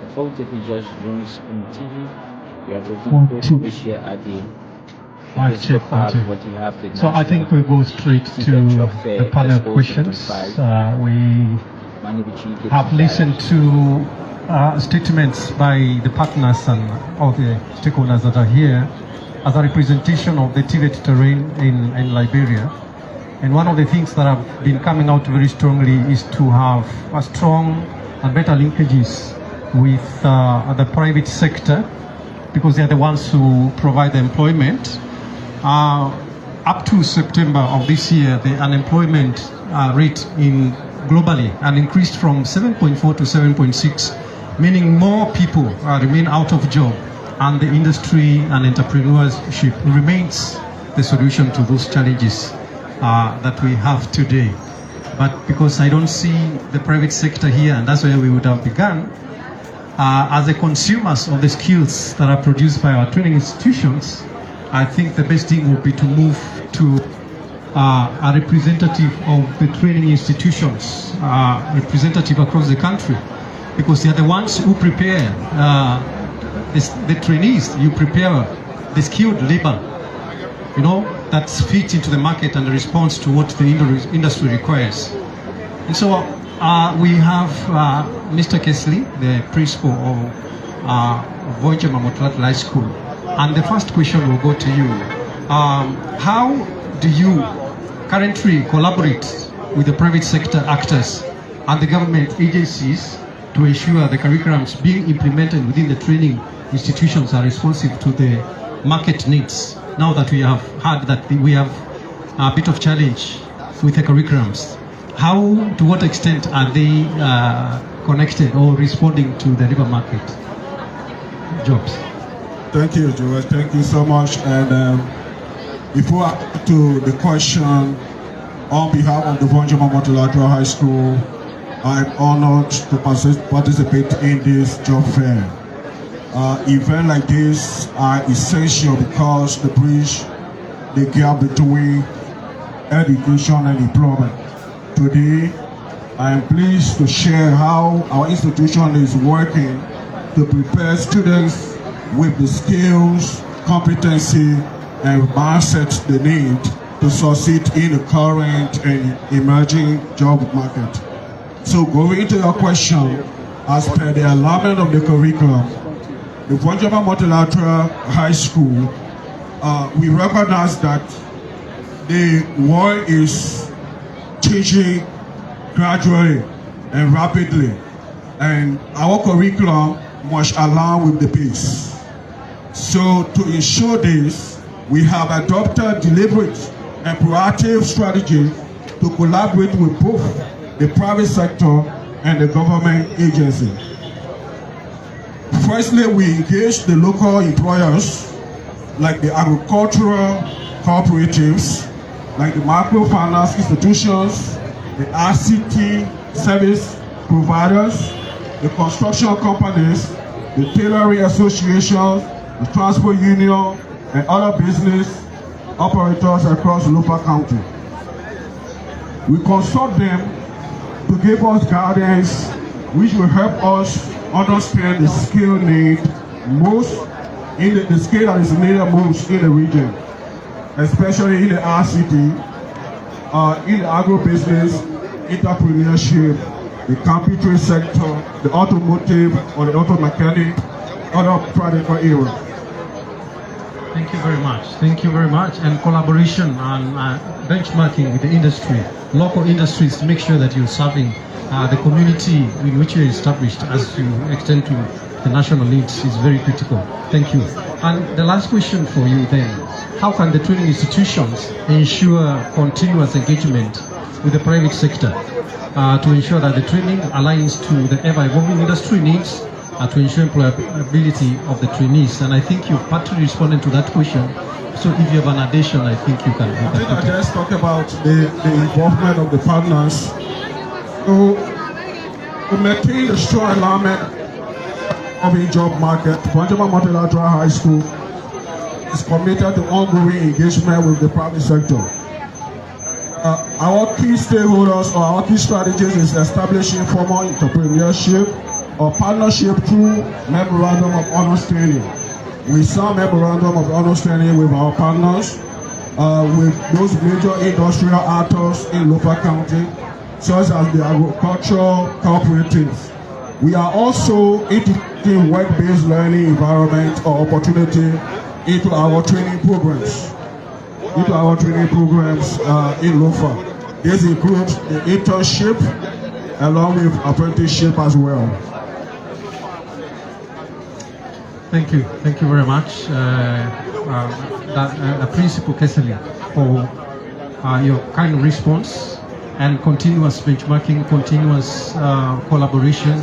B: The folks, if you just join spoontv, we are going to share at the what you have.
P: So I think we'll go straight to the panel questions. We have listened to statements by the partners and all the stakeholders that are here as a representation of the Tvet terrain in Liberia. And one of the things that have been coming out very strongly is to have a strong and better linkages with the private sector, because they are the ones who provide the employment. Up to September of this year, the unemployment rate globally increased from 7.4 to 7.6, meaning more people remain out of job, and the industry and entrepreneurship remains the solution to those challenges that we have today. But because I don't see the private sector here, and that's where we would have begun, as the consumers of the skills that are produced by our training institutions, I think the best thing would be to move to a representative of the training institutions, representative across the country, because they are the ones who prepare the trainees. You prepare the skilled labor, that's fit into the market and the response to what the industry requires. And so we have Mr. Kesley, the principal of Vonjema Motlatla High School. And the first question will go to you. How do you currently collaborate with the private sector actors and the government agencies to ensure the curriculums being implemented within the training institutions are responsive to the market needs? Now that we have heard that we have a bit of challenge with the curriculums, to what extent are they connected or responding to the labor market jobs?
Q: Thank you, Joel. Thank you so much. And before I get to the question, on behalf of the Vonjema Motlatla High School, I'm honored to participate in this job fair. Events like this are essential because they bridge the gap between education and employment. Today, I am pleased to share how our institution is working to prepare students with the skills, competency, and mindset they need to succeed in the current and emerging job market. So going into your question, as per the alignment of the curriculum, the Vonjema Motlatla High School, we recognize that the world is changing gradually and rapidly, and our curriculum must align with the pace. So to ensure this, we have adopted deliberate and proactive strategy to collaborate with both the private sector and the government agency. Firstly, we engage the local employers, like the agricultural cooperatives, like the microfinance institutions, the RCT service providers, the construction companies, the tailoring associations, the transport union, and other business operators across the local county. We consult them to give us guidance which will help us understand the skill need most in the skill that is needed most in the region, especially in the RCT, in the agribusiness, entrepreneurship, the computer sector, the automotive or the auto mechanic, other practical areas.
P: Thank you very much. Thank you very much. And collaboration and benchmarking with the industry, local industries, to make sure that you're serving the community in which you're established as you extend to the national needs is very critical. Thank you. And the last question for you then, how can the training institutions ensure continuous engagement with the private sector to ensure that the training aligns to the ever-evolving industry needs to ensure employability of the trainees? And I think you've partly responded to that question. So if you have an addition, I think you can.
Q: I think I just talk about the involvement of the partners. So, to maintain the strong alignment of the job market, Bonjama Multilateral High School is committed to ongoing engagement with the private sector. Our key stakeholders or our key strategies is establishing formal entrepreneurship or partnership through memorandum of understanding. We sign memorandum of understanding with our partners, with those major industrial actors in local county, such as the agricultural cooperatives. We are also integrating work-based learning environment or opportunity into our training programs. In LOFA. This includes the internship along with apprenticeship as well.
P: Thank you very much, Principal Keseli, for your kind response and continuous benchmarking, continuous collaboration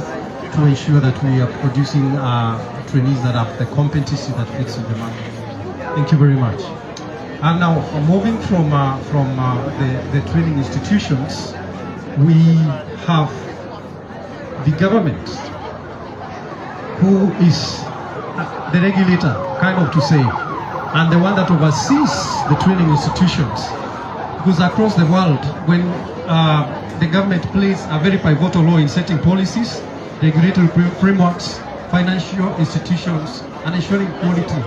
P: to ensure that we are producing trainees that have the competency that fits in the market. Thank you very much. And now, moving from the training institutions, we have the government, who is the regulator, kind of to say, and the one that oversees the training institutions. Because across the world, when the government plays a very pivotal role in setting policies, regulatory frameworks, financial institutions, and ensuring quality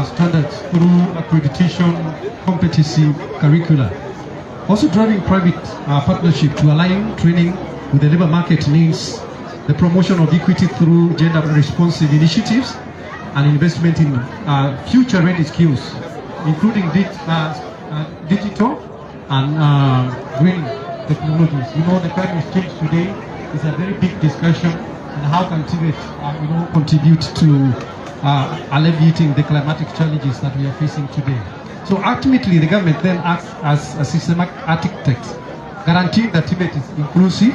P: standards through accreditation, competency, curricula. Also driving private partnership to align training with the labor market needs, the promotion of equity through gender responsive initiatives, and investment in future-ready skills, including digital and green technologies. You know, the climate change today is a very big discussion, and how can Tvet contribute to alleviating the climatic challenges that we are facing today. So ultimately, the government then acts as a systematic architect, guaranteeing that Tibet is inclusive,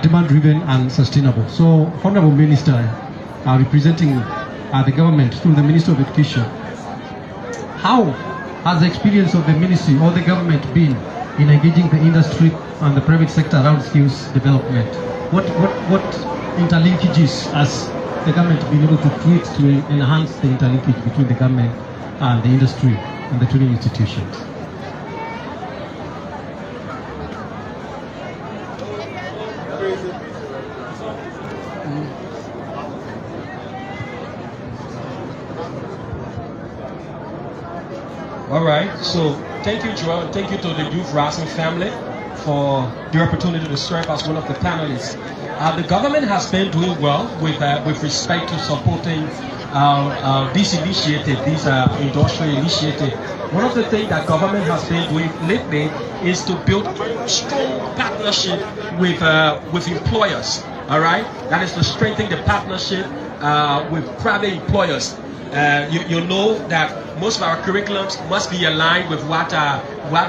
P: demand-driven, and sustainable. So, Honorable Minister, representing the government through the Minister of Education, how has the experience of the ministry or the government been in engaging the industry and the private sector around skills development? What interlinkages has the government been able to create to enhance the interlinkage between the government and the industry and the training institutions?
M: All right, so thank you, Joel, and thank you to the Youth Rising family for the opportunity to serve as one of the panelists. The government has been doing well with respect to supporting this initiative, this industrial initiative. One of the things that government has been doing lately is to build strong partnership with employers. All right, that is to strengthen the partnership with private employers. You know that most of our curriculums must be aligned with what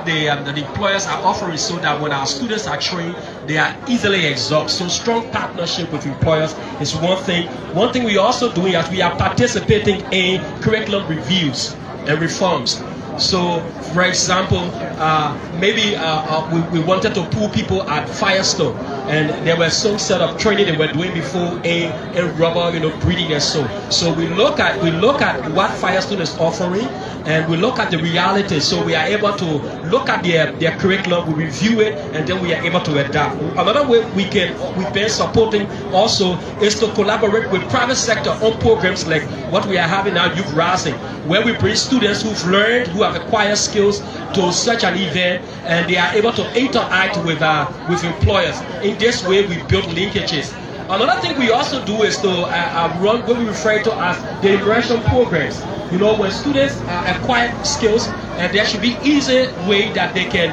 M: the employers are offering, so that when our students are trained, they are easily absorbed. So strong partnership with employers is one thing. One thing we also doing is we are participating in curriculum reviews and reforms. So, for example, maybe we wanted to pull people at Firestone, and there were some set of training they were doing before in rubber, breathing and so. So we look at what Firestone is offering, and we look at the reality. So we are able to look at their curriculum, we review it, and then we are able to adapt. Another way we've been supporting also is to collaborate with private sector on programs like what we are having now, Youth Rising, where we bring students who've learned, who have acquired skills to such an event, and they are able to interact with employers. In this way, we build linkages. Another thing we also do is to run what we refer to as the immersion programs. When students acquire skills, and there should be easy way that they can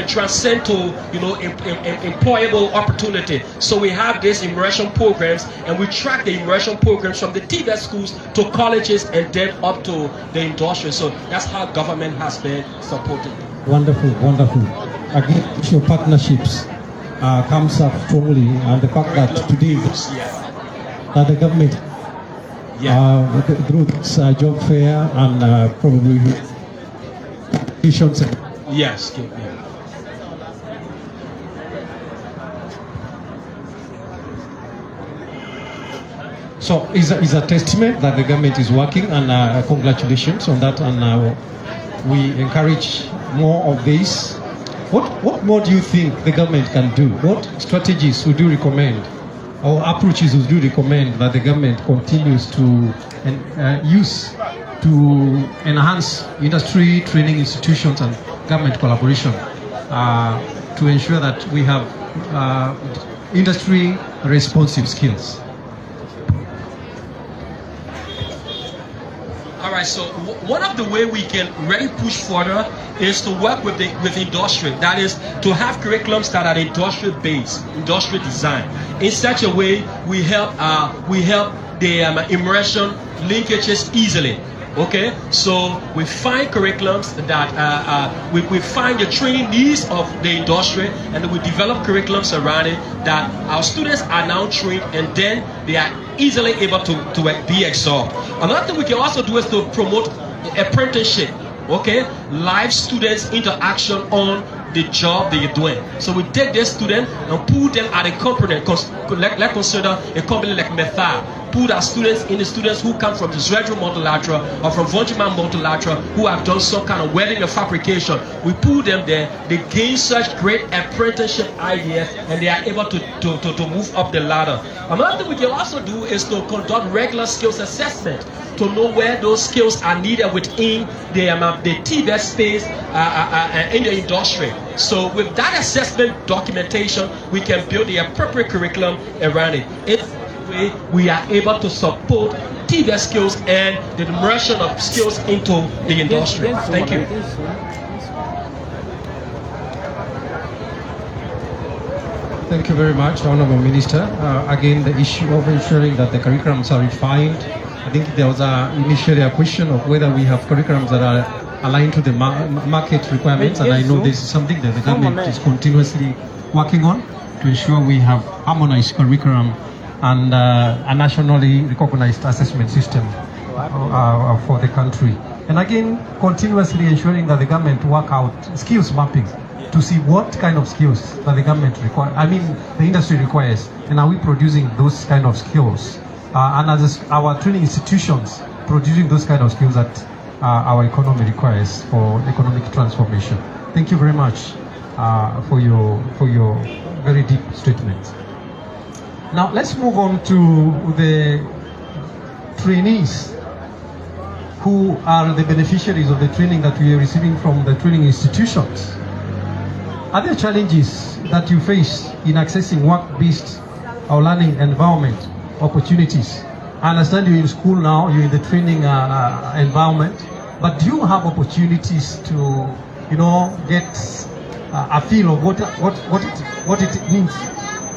M: transcend to employable opportunity. So we have these immersion programs, and we track the immersion programs from the Tvet schools to colleges and then up to the industry. So that's how government has been supported.
P: Wonderful, wonderful. Again, your partnerships comes up strongly, and the fact that today that the government through this job fair and probably visions.
M: Yes.
P: So is a testament that the government is working, and congratulations on that, and we encourage more of this. What more do you think the government can do? What strategies would you recommend, or approaches would you recommend that the government continues to use to enhance industry training institutions and government collaboration to ensure that we have industry responsive skills?
M: All right, so one of the way we can really push further is to work with industry. That is, to have curriculums that are industry based, industrial design. In such a way, we help the immersion linkages easily. Okay, so we find curriculums that we find the training needs of the industry, and we develop curriculums around it that our students are now trained, and then they are easily able to be absorbed. Another thing we can also do is to promote apprenticeship. Okay, live students interaction on the job they're doing. So we take this student and put them at a company. Let's consider a company like Method. Put our students in the students who come from the Zredro Multilateral or from Vonjiman Multilateral, who have done some kind of welding or fabrication. We put them there, they gain such great apprenticeship ideas, and they are able to move up the ladder. Another thing we can also do is to conduct regular skills assessment to know where those skills are needed within the Tvet space in the industry. So with that assessment documentation, we can build the appropriate curriculum around it. We are able to support Tvet skills and the immersion of skills into the industry. Thank you.
P: Thank you very much, Honorable Minister. Again, the issue of ensuring that the curriculums are refined. I think there was initially a question of whether we have curriculums that are aligned to the market requirements, and I know this is something that the government is continuously working on to ensure we have harmonized curriculum and a nationally recognized assessment system for the country. And again, continuously ensuring that the government work out skills mapping to see what kind of skills that the government the industry requires, and are we producing those kind of skills? And as our training institutions producing those kind of skills that our economy requires for economic transformation. Thank you very much for your very deep statement. Now let's move on to the trainees who are the beneficiaries of the training that we are receiving from the training institutions. Are there challenges that you face in accessing work-based or learning environment opportunities? I understand you're in school now, you're in the training environment, but do you have opportunities to, get a feel of what it means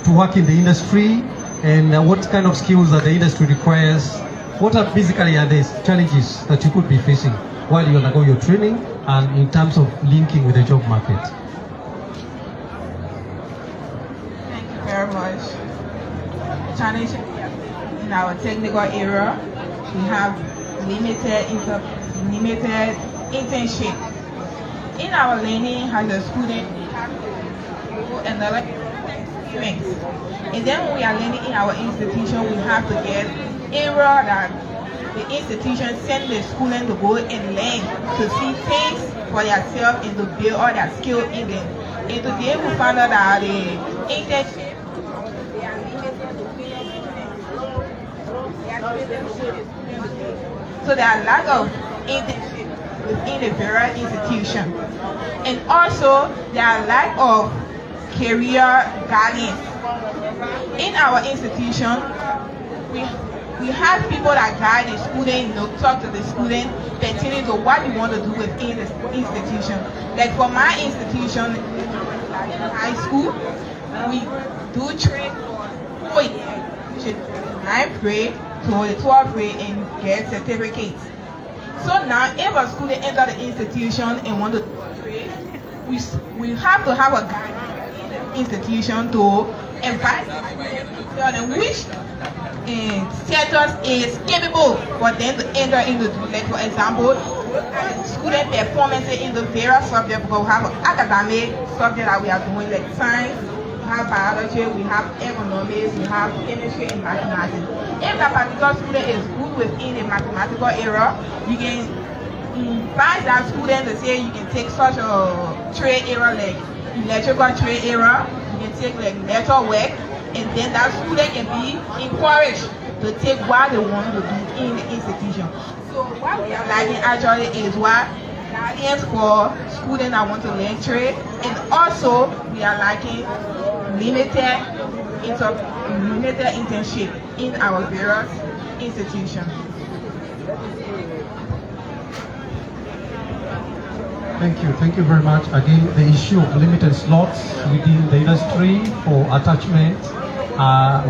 P: to work in the industry, and what kind of skills that the industry requires what are basically are the challenges that you could be facing while you undergo your training and in terms of linking with the job market?
H: Thank you very much. Challenge in our technical area, we have limited internship. In our learning as a student, we have to go another experience. And then when we are learning in our institution, we have to get area that the institution send the student to go and learn to see things for themselves and to build all their skill in them. And today we found out that the internship, they are limited to so there are lack of internship within the various institutions. And also there are lack of career guidance. In our institution, we have people that guide the student, talk to the student pertaining to what we want to do within the institution. Like for my institution, high school, we do train for 4 years, which is 9th grade to the 12th grade, and get certificates. So now, if a student enter the institution and want to train, we have to have a guide in the institution to advise them, tell them which status is capable for them to enter into. Like for example, student performance in the various subjects. We have academic subject that we are doing, like science, we have biology, we have economics, we have chemistry and mathematics. If that particular student is good within the mathematical area, you can invite that student to say you can take such a trade area like electrical trade area, you can take like metal work, and then that student can be encouraged to take what they want to do in the institution. So what we are lacking actually is what guidance for students that want to learn trade, and also we are lacking limited internship in our various institutions.
P: Thank you very much. Again, the issue of limited slots within the industry for attachment,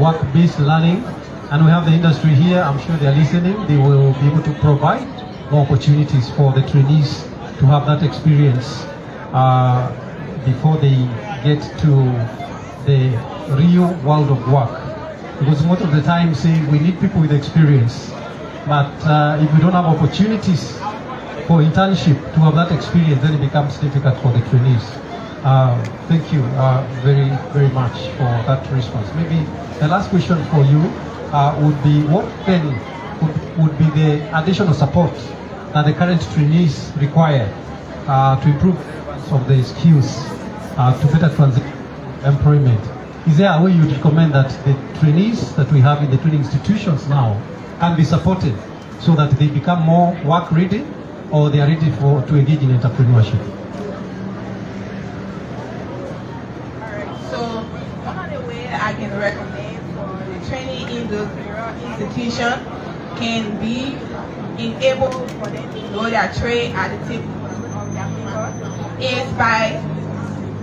P: work-based learning, and we have the industry here. I'm sure they are listening. They will be able to provide more opportunities for the trainees to have that experience before they get to the real world of work. Because most of the time, say we need people with experience, but if we don't have opportunities for internship to have that experience, then it becomes difficult for the trainees. Thank you very, very much for that response. Maybe the last question for you would be, what then would be the additional support that the current trainees require to improve of the skills to better transition employment? Is there a way you would recommend that the trainees that we have in the training institutions now can be supported so that they become more work ready, or they are ready to engage in entrepreneurship?
H: Alright, so one of the ways I can recommend for the training in the institution can be enable for them to know their trade at the table of their paper is by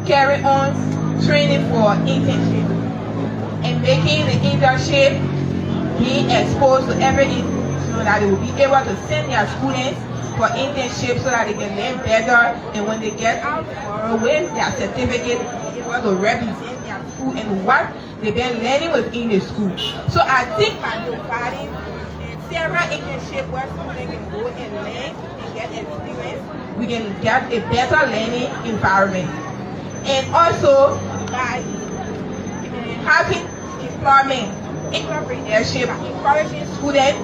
H: carrying on training for internship and making the internship being exposed to every institution so that they will be able to send their students for internship so that they can learn better, and when they get out with their certificate, they will be able to represent their school and what they've been learning within the school. So I think by providing several internships where students can go and learn and get experience, we can get a better learning environment. And also by having employment, entrepreneurship, encouraging students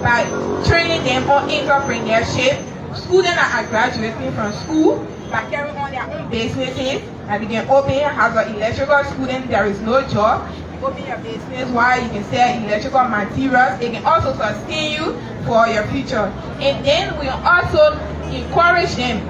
H: by training them on entrepreneurship. Students that are graduating from school by carrying on their own businesses, and they can open as an electrical student, there is no job. You open your business while you can sell electrical materials. It can also sustain you for your future. And then we also encourage them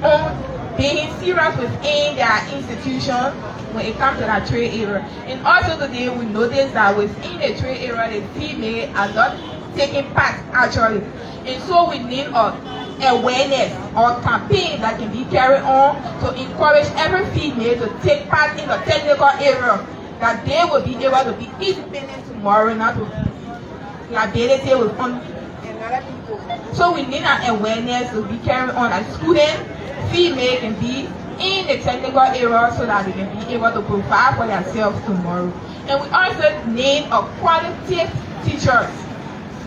H: on being serious within their institution when it comes to that trade area. And also today we notice that within the trade area, the female are not taking part actually, and so we need awareness or campaign that can be carried on to encourage every female to take part in the technical area, that they will be able to be independent tomorrow, not to liability with another people. So we need an awareness to be carried on as students, female can be in the technical area so that they can be able to provide for themselves tomorrow. And we also need a qualitative teachers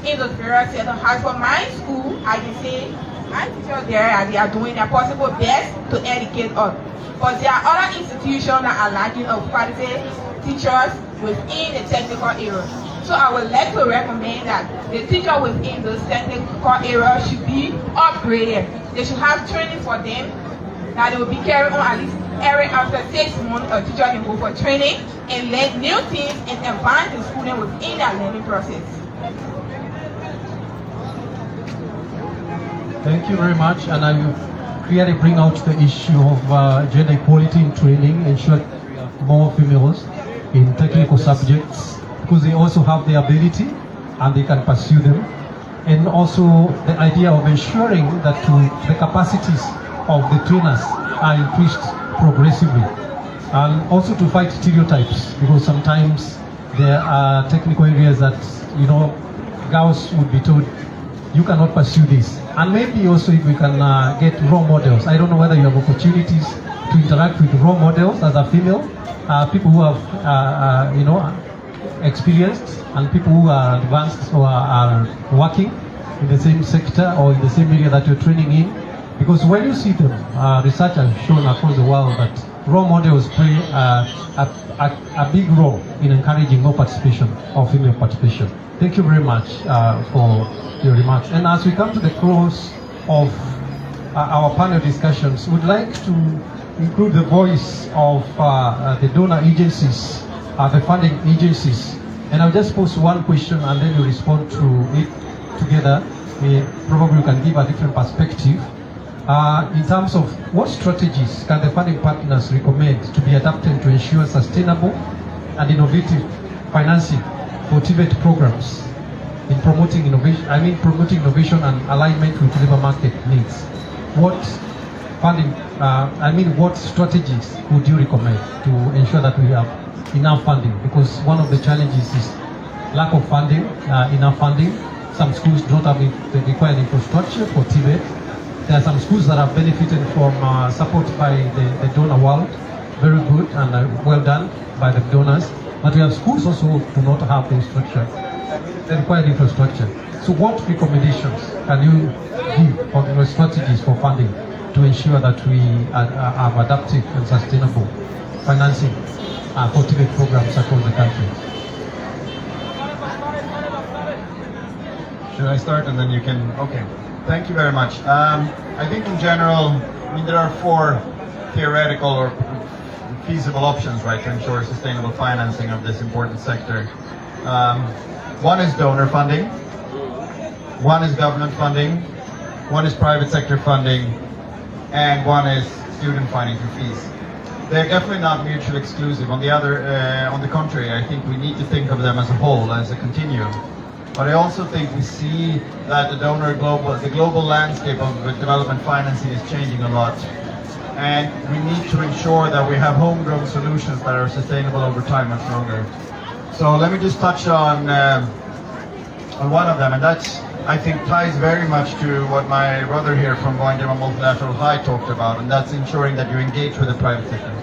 H: in the various sectors. As for my school, I can say my teachers there, they are doing their possible best to educate us. But there are other institutions that are lacking of quality teachers within the technical area. So I would like to recommend that the teacher within those technical areas should be upgraded. They should have training for them that they will be carried on at least every after 6 months. A teacher can go for training and learn new things and advance the student within their learning process.
P: Thank you very much, and I will clearly bring out the issue of gender equality in training, ensure that we have more females in technical subjects, because they also have the ability and they can pursue them. And also the idea of ensuring that the capacities of the trainers are increased progressively. And also to fight stereotypes, because sometimes there are technical areas that, girls would be told, you cannot pursue this. And maybe also if we can get role models. I don't know whether you have opportunities to interact with role models as a female, people who have, experienced, and people who are advanced or are working in the same sector or in the same area that you're training in. Because when you see them, research has shown across the world that role models play a big role in encouraging more participation of female participation. Thank you very much for your remarks. And as we come to the close of our panel discussions, we'd like to include the voice of the donor agencies, the funding agencies. And I'll just pose one question and then you respond to it together. Probably we can give a different perspective. In terms of what strategies can the funding partners recommend to be adapted to ensure sustainable and innovative financing for Tvet programs in promoting innovation, promoting innovation and alignment with labor market needs. What funding, what strategies would you recommend to ensure that we have enough funding? Because one of the challenges is lack of funding, enough funding. Some schools don't have the required infrastructure for Tvet. There are some schools that have benefited from support by the donor world. Very good and well done by the donors. But we have schools also who do not have the structure, the required infrastructure. So what recommendations can you give on the strategies for funding to ensure that we have adaptive and sustainable financing for Tvet programs across the country?
I: Should I start and then you can? Okay. Thank you very much. I think in general, there are 4 theoretical or feasible options, right, to ensure sustainable financing of this important sector. One is donor funding, one is government funding, one is private sector funding, and one is student funding for fees. They're definitely not mutually exclusive. On the contrary, I think we need to think of them as a whole, as a continuum. But I also think we see that the global landscape of development financing is changing a lot. And we need to ensure that we have homegrown solutions that are sustainable over time much longer. So let me just touch on one of them, and that's, I think, ties very much to what my brother here from Voinjama Multilateral High talked about, and that's ensuring that you engage with the private sector.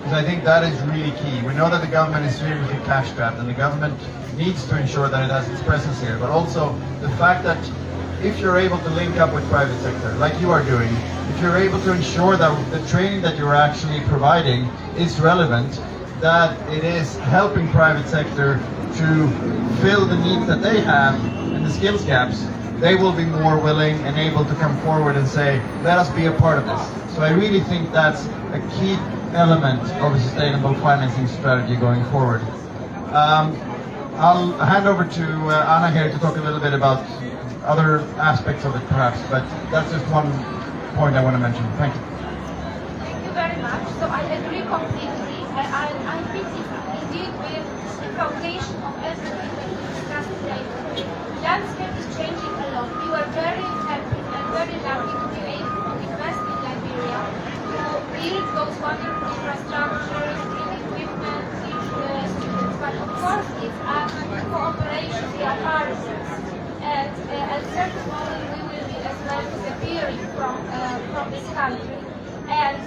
I: Because I think that is really key. We know that the government is seriously cash strapped, and the government needs to ensure that it has its presence here, but also the fact that if you're able to link up with private sector, like you are doing, if you're able to ensure that the training that you're actually providing is relevant, that it is helping private sector to fill the needs that they have and the skills gaps, they will be more willing and able to come forward and say, let us be a part of this. So I really think that's a key element of a sustainable financing strategy going forward. I'll hand over to Anna here to talk a little bit about other aspects of it perhaps, but that's just one point I want to mention. Thank you.
R: Thank you very much. So I agree completely. I think it's indeed with the foundation of everything that we discussed today. The landscape is changing a lot. We were very happy and very lucky to be able to invest in Liberia, to build those wonderful infrastructures, bring equipment, teach the students. But of course, it's a cooperation. We are part from this country. And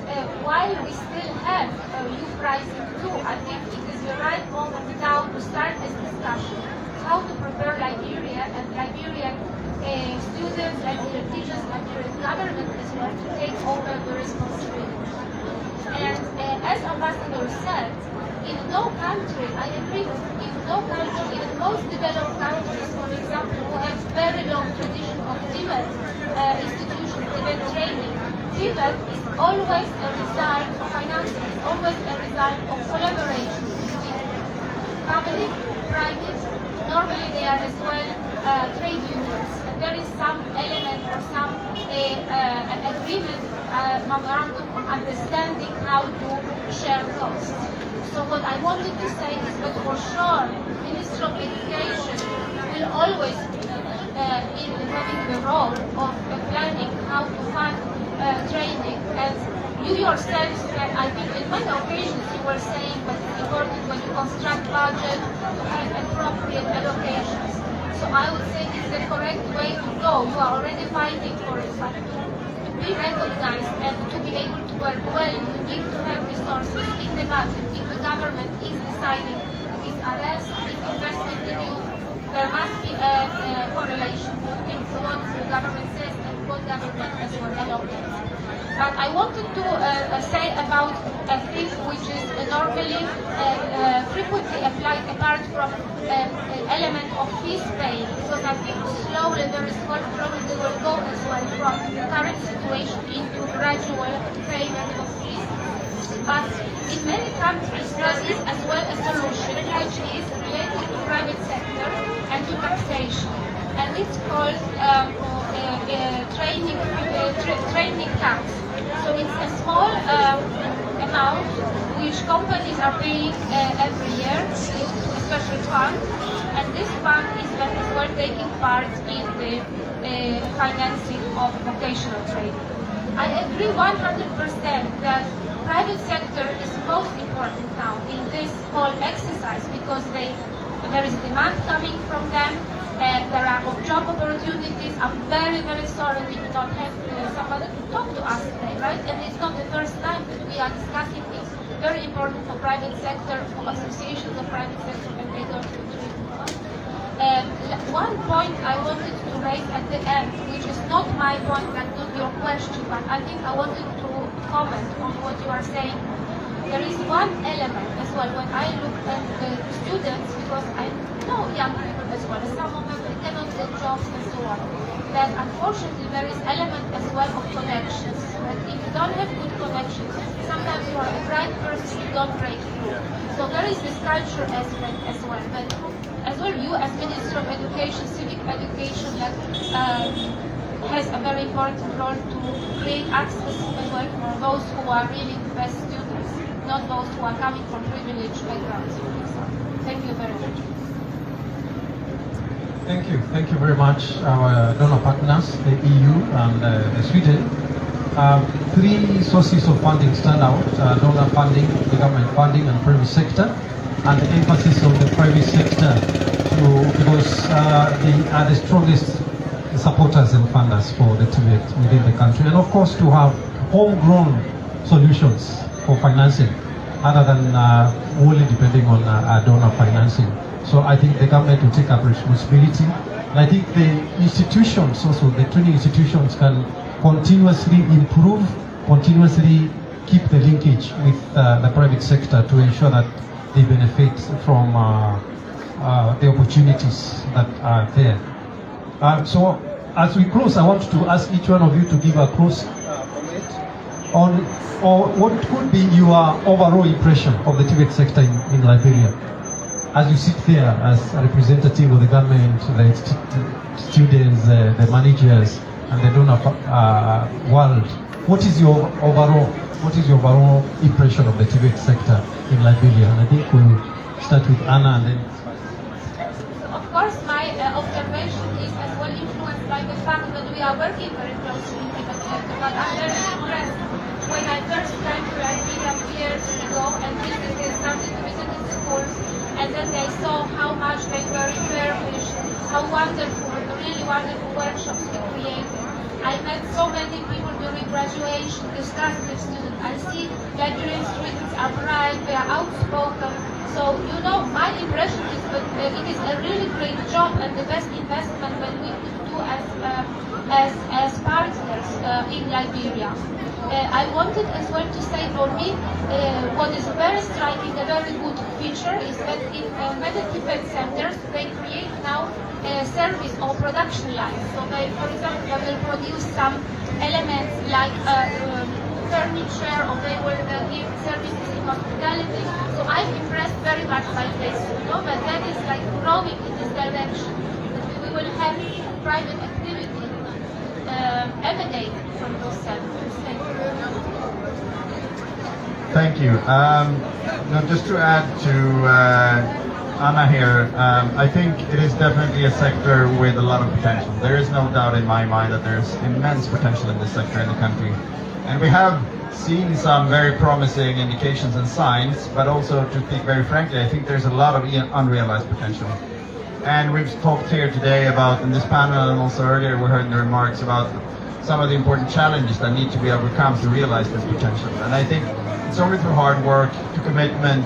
R: while we still have youth rising too, I think it is the right moment now to start this discussion. How to prepare Liberia and Liberian students and their teachers and their government as well to take over the responsibility. And as Ambassador said, in no country, I agree with you, in no country, in most developed countries, for example, who have very long tradition of Tvet institutions, Tvet training, Tvet is always a result of financing, is always a result of collaboration between public, private, normally they are as well trade unions. And there is some element or some agreement, memorandum of understanding how to share costs. So what I wanted to say is that for sure, Ministry of Education will always be in having the role of planning how to fund training. And you yourselves, I think in many occasions you were saying that it's important when you construct budget to have appropriate allocations. So I would say it's the correct way to go. You are already fighting for it, but to be recognized and to be able to work well, you need to have resources in the budget. If the government is deciding its arrest, its investment in you, there must be a correlation between what the government says and what government has allocated. But I wanted to say about a thing which is normally frequently applied apart from element of fees paid, because I think slowly there is one probably will go as well from the current situation into gradual payment of fees. But in many countries there is as well a solution which is related to private sector and to taxation, and it's called training tax. So it's a small amount which companies are paying every year to a special fund, and this fund is as well taking part in the financing of vocational training. I agree 100% that private sector is most important now in this whole exercise because there is demand coming from them. There are job opportunities. I'm very, very sorry we do not have somebody to talk to us today, right? And it's not the first time that we are discussing this. Very important for private sector, for associations of private sector, and they don't do it. One point I wanted to raise at the end, which is not my point, but not your question, but I think I wanted to comment on what you are saying. There is one element as well when I look at the students, because I know young people as well, some of them they cannot get jobs and so on, that unfortunately there is element as well of connections. That if you don't have good connections, sometimes you are a bright person, you don't break through. So there is this culture aspect as well. But as well, you as Minister of Education, civic education, that has a very important role to create access as well for those who are really the best students, not those who are coming from privileged backgrounds. Thank you very much.
P: Thank you very much, our donor partners, the EU and Sweden. Three sources of funding stand out: donor funding, the government funding, and private sector. And the emphasis of the private sector because they are the strongest supporters and funders for the Tibet within the country, and of course to have homegrown solutions for financing other than only depending on donor financing. So I think the government will take up responsibility, and I think the institutions also, the training institutions, can continuously improve, continuously keep the linkage with the private sector to ensure that they benefit from the opportunities that are there. So as we close, I want to ask each one of you to give a close comment on what could be your overall impression of the Tibet sector in Liberia. As you sit there as a representative of the government, the students, the managers, and the donor world, what is your overall impression of the Tibet sector in Liberia? And I think we'll start with Anna and then.
R: Of course, my observation is as well influenced by the fact that we are working very closely in Tibet sector. But I'm very impressed when I first came to Liberia years ago and started to visit the schools, and then I saw how much they were refurbished, how wonderful, really wonderful workshops we created. I met so many people graduation, discuss with students. I see Liberian students are bright, they are outspoken. So, you know, my impression is that it is a really great job and the best investment when we could do as partners in Liberia. I wanted as well to say for me, what is very striking, a very good feature is that in many Tvet centers, they create now a service or production line. So they, for example, they will produce some elements like furniture, or they will give services in hospitality. So I'm impressed very much by this, you know, but that is like growing in this direction. That we will have private activity emanate from those centers. Thank you.
I: Thank you. Now just to add to Anna here, I think it is definitely a sector with a lot of potential. There is no doubt in my mind that there's immense potential in this sector in the country. And we have seen some very promising indications and signs, but also, to speak very frankly, I think there's a lot of unrealized potential. And we've talked here today about, in this panel and also earlier we heard in the remarks about some of the important challenges that need to be overcome to realize this potential. And I think it's only through hard work, through commitment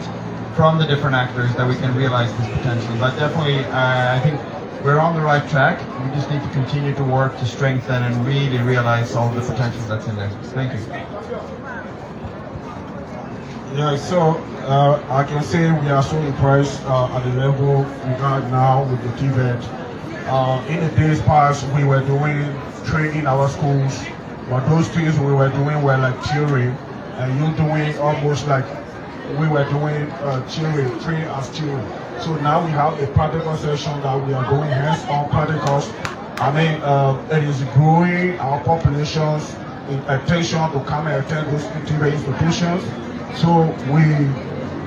I: from the different actors that we can realize this potential. But definitely, I think we're on the right track. We just need to continue to work to strengthen and really realize all the potential that's in there. Thank you.
Q: Yeah, so I can say we are so impressed at the level we are now with the Tvet. In the days past, we were doing training in our schools, but those things we were doing were like theory, and you doing almost like we were doing training as theory. So now we have a practical session that we are doing hands-on practicals. I mean, it is growing our population's attention to come and attend those institutions. So we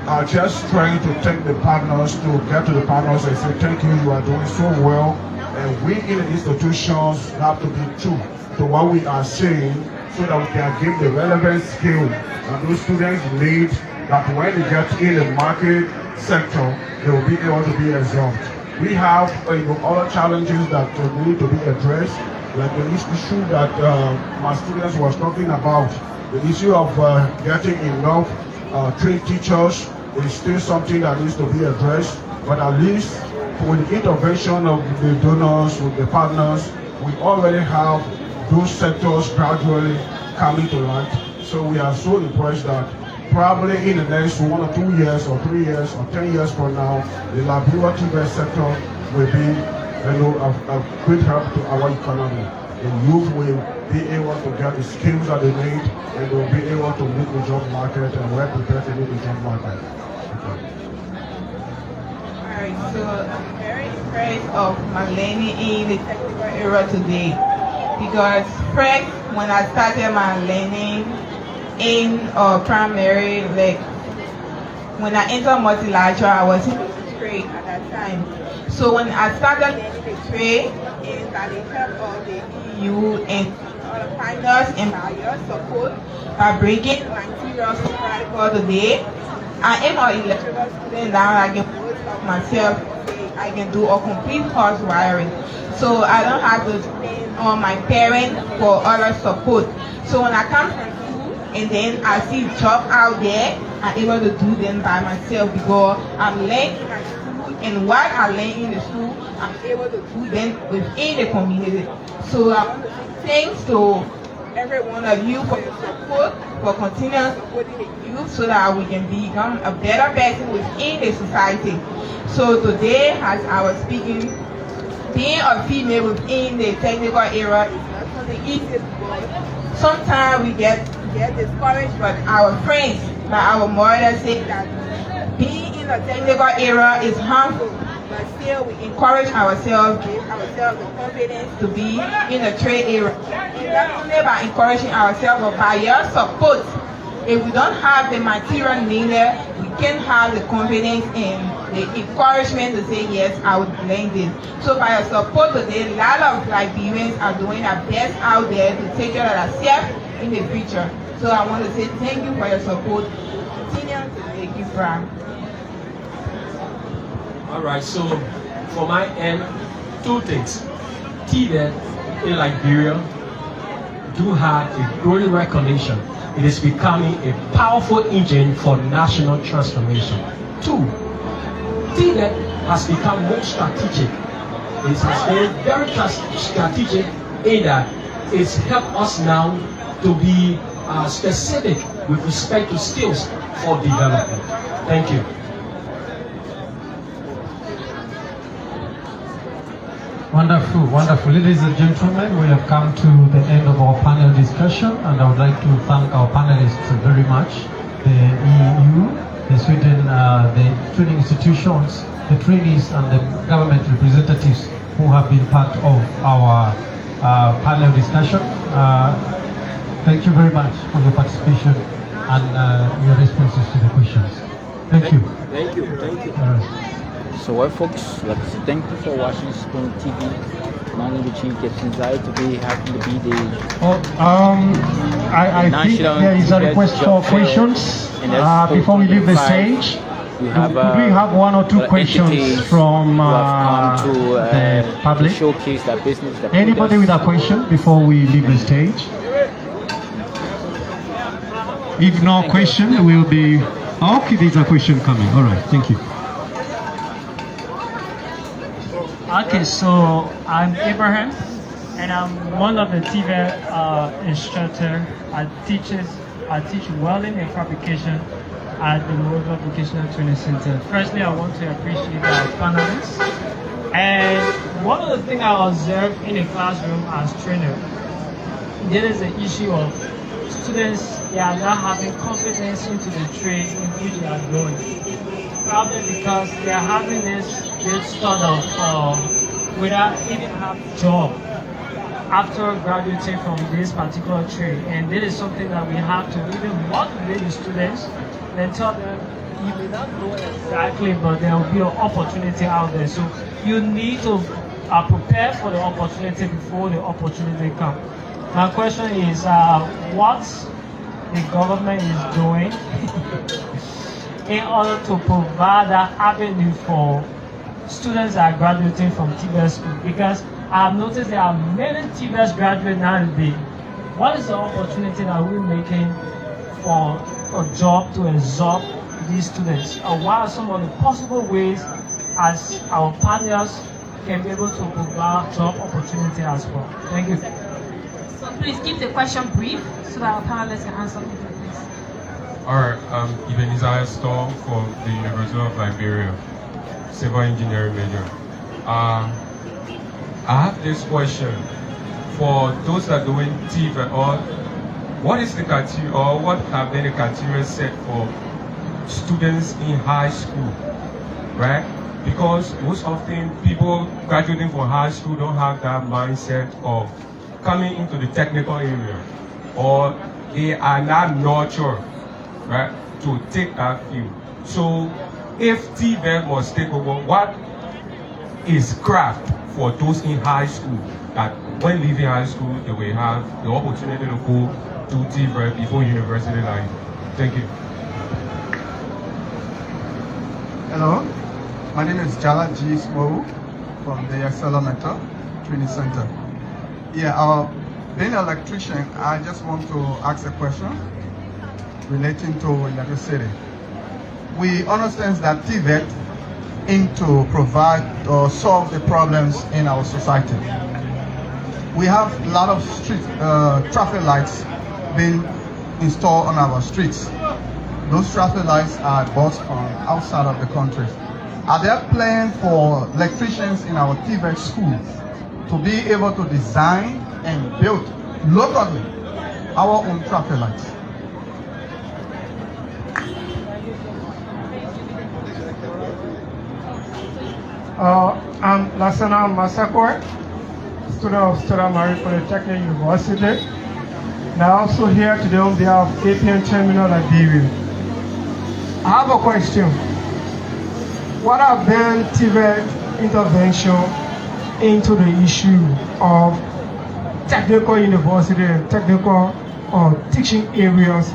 Q: are just trying to thank the partners, to get to the partners and say, thank you, you are doing so well. And we in the institutions have to be true to what we are saying so that we can give the relevant skill that those students need, that when they get in the market sector, they will be able to be absorbed. We have other challenges that need to be addressed, like the issue that my students was talking about. The issue of getting enough trained teachers is still something that needs to be addressed, but at least with the intervention of the donors, with the partners, we already have those sectors gradually coming to light. So we are so impressed that probably in the next 1 or 2 years or 3 years or 10 years from now, the Liberia Tvet sector will be a great help to our economy. The youth will be able to get the skills that they need, and they will be able to meet the job market, and we're prepared to meet the job market.
H: Alright, so I'm very impressed of my learning in the technical area today, because first when I started my learning in primary, like when I entered multilateral, I was in the trade at that time. So when I started learning the trade, and by the help of the EU and other partners and by your support, by bringing materials to practical today, I am an electrical student now. I can post up myself. I can do a complete house wiring, so I don't have to depend on my parents for other support. So when I come from school and then I see job out there, I'm able to do them by myself because I'm learning in my school, and what I learn in the school, I'm able to do them within the community. So I want to say thanks to every one of you for your support, for continuing supporting the youth so that we can become a better person within the society. So today, as I was speaking, being a female within the technical era is not something easy. Sometimes we get discouraged, but our friends, like our mother said that being in the technical era is harmful, but still we encourage ourselves, give ourselves the confidence to be in the trade era. And not only by encouraging ourselves, but by your support. If we don't have the material needed, we can have the confidence and the encouragement to say, yes, I would learn this. So by your support today, a lot of Liberians are doing their best out there to take care of themselves in the future. So I want to say thank you for your support. Continue to make you proud.
M: Alright, so for my end, 2 things. Tvet in Liberia, do have a growing recognition. It is becoming a powerful engine for national transformation. 2, Tvet has become more strategic. It has been very strategic in that it's helped us now to be specific with respect to skills for development. Thank you.
P: Wonderful, wonderful. Ladies and gentlemen, we have come to the end of our panel discussion, and I would like to thank our panelists very much. The EU, the Sweden, the training institutions, the trainees, and the government representatives who have been part of our panel discussion. Thank you very much for your participation and your responses to the questions. Thank you.
B: Thank you. Thank you.
P: All right.
B: So, well, folks, let's thank you for watching Spoon TV. My name is Chief Today, happy to be the
P: I think there is a request for questions before we leave the stage.
B: We have,
P: could we have 1 or 2 questions from the public?
B: Showcase that business.
P: Anybody with a question before we leave the stage? If no question, we'll be... Okay, there's a question coming. All right, thank you.
S: Okay, so I'm Abraham, and I'm one of the Tvet instructor. I teach welding and fabrication at the Mobile Vocational Training Center. Firstly, I want to appreciate our panelists. And one of the things I observed in the classroom as trainer, there is an issue of students, they are not having confidence into the trade in which they are going. Probably because they are having this sort of without even have a job after graduating from this particular trade. And this is something that we have to even motivate the students and tell them you may not know exactly, but there will be an opportunity out there. So you need to prepare for the opportunity before the opportunity comes. My question is what the government is doing in order to provide that avenue for students that are graduating from Tvet school, because I have noticed there are many Tvet graduates nowadays. What is the opportunity that we're making for a job to absorb these students? What are some of the possible ways as our partners can be able to provide job opportunity as well? Thank you.
O: So please keep the question brief so that our panelists can answer it, please.
T: Alright, I'm Ebenezer Storm from the University of Liberia, civil engineering major. I have this question for those that are doing Tvet, or what is the criteria, or what have been the criteria set for students in high school, right? Because most often people graduating from high school don't have that mindset of coming into the technical area, or they are not nurtured, right, to take that field. So if Tvet must take over, what is craft for those in high school that when leaving high school they will have the opportunity to go to Tvet before university life? Thank you.
U: Hello, my name is Jala G. Smo from the Accelerator Training Center. Yeah, being an electrician, I just want to ask a question relating to electricity. We understand that Tvet aim to provide or solve the problems in our society. We have a lot of street traffic lights being installed on our streets. Those traffic lights are bought from outside of the country. Are there plans for electricians in our Tvet schools to be able to design and build locally our own traffic lights?
V: I'm Lassana Masakor, student of Stella Marie Polytechnic University. And I'm also here today on behalf of APN Terminal Liberia. I have a question. What have been Tvet intervention into the issue of technical university and technical or teaching areas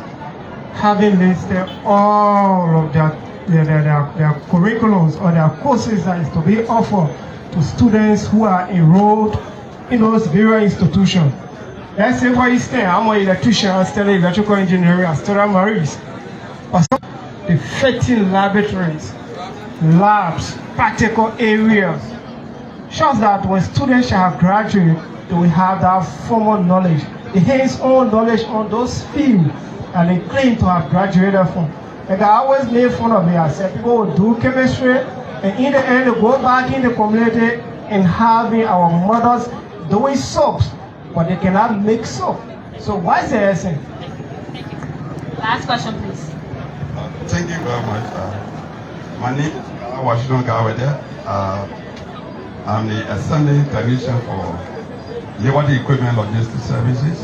V: having listed all of their curriculums or their courses that is to be offered to students who are enrolled in those various institutions? Let's say where you stand. I'm an electrician, I study electrical engineering at Stella Maris. But the 13 laboratories, labs, practical areas, shows that when students shall graduate, they will have that formal knowledge, the hands-on knowledge on those fields that they claim to have graduated from. Like I always made fun of it. I said people will do chemistry, and in the end, they go back in the community and having our mothers doing soaps, but they cannot make soap. So what's the essence?
O: Last question, please.
C: Thank you very much. My name is Washington Gawede. I'm the assembly technician for Liberty Equipment Logistics Services.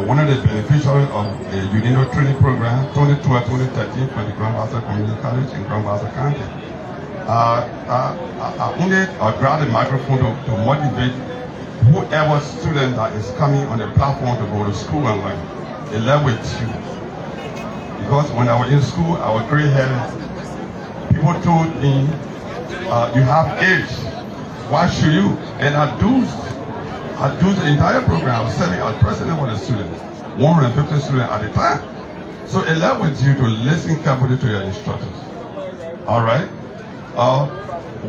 C: One of the beneficiaries of the UNIDO training program 2012-2013 for the Grand Bassa Community College in Grand Bassa County. I only grab the microphone to motivate whoever student that is coming on the platform to go to school and learn. They learn with you. Because when I was in school, I was gray-headed. People told me, you have age. Why should you? And I do the entire program. I was serving as president of the students, 150 students at a time. So it led with you to listen carefully to your instructors. All right?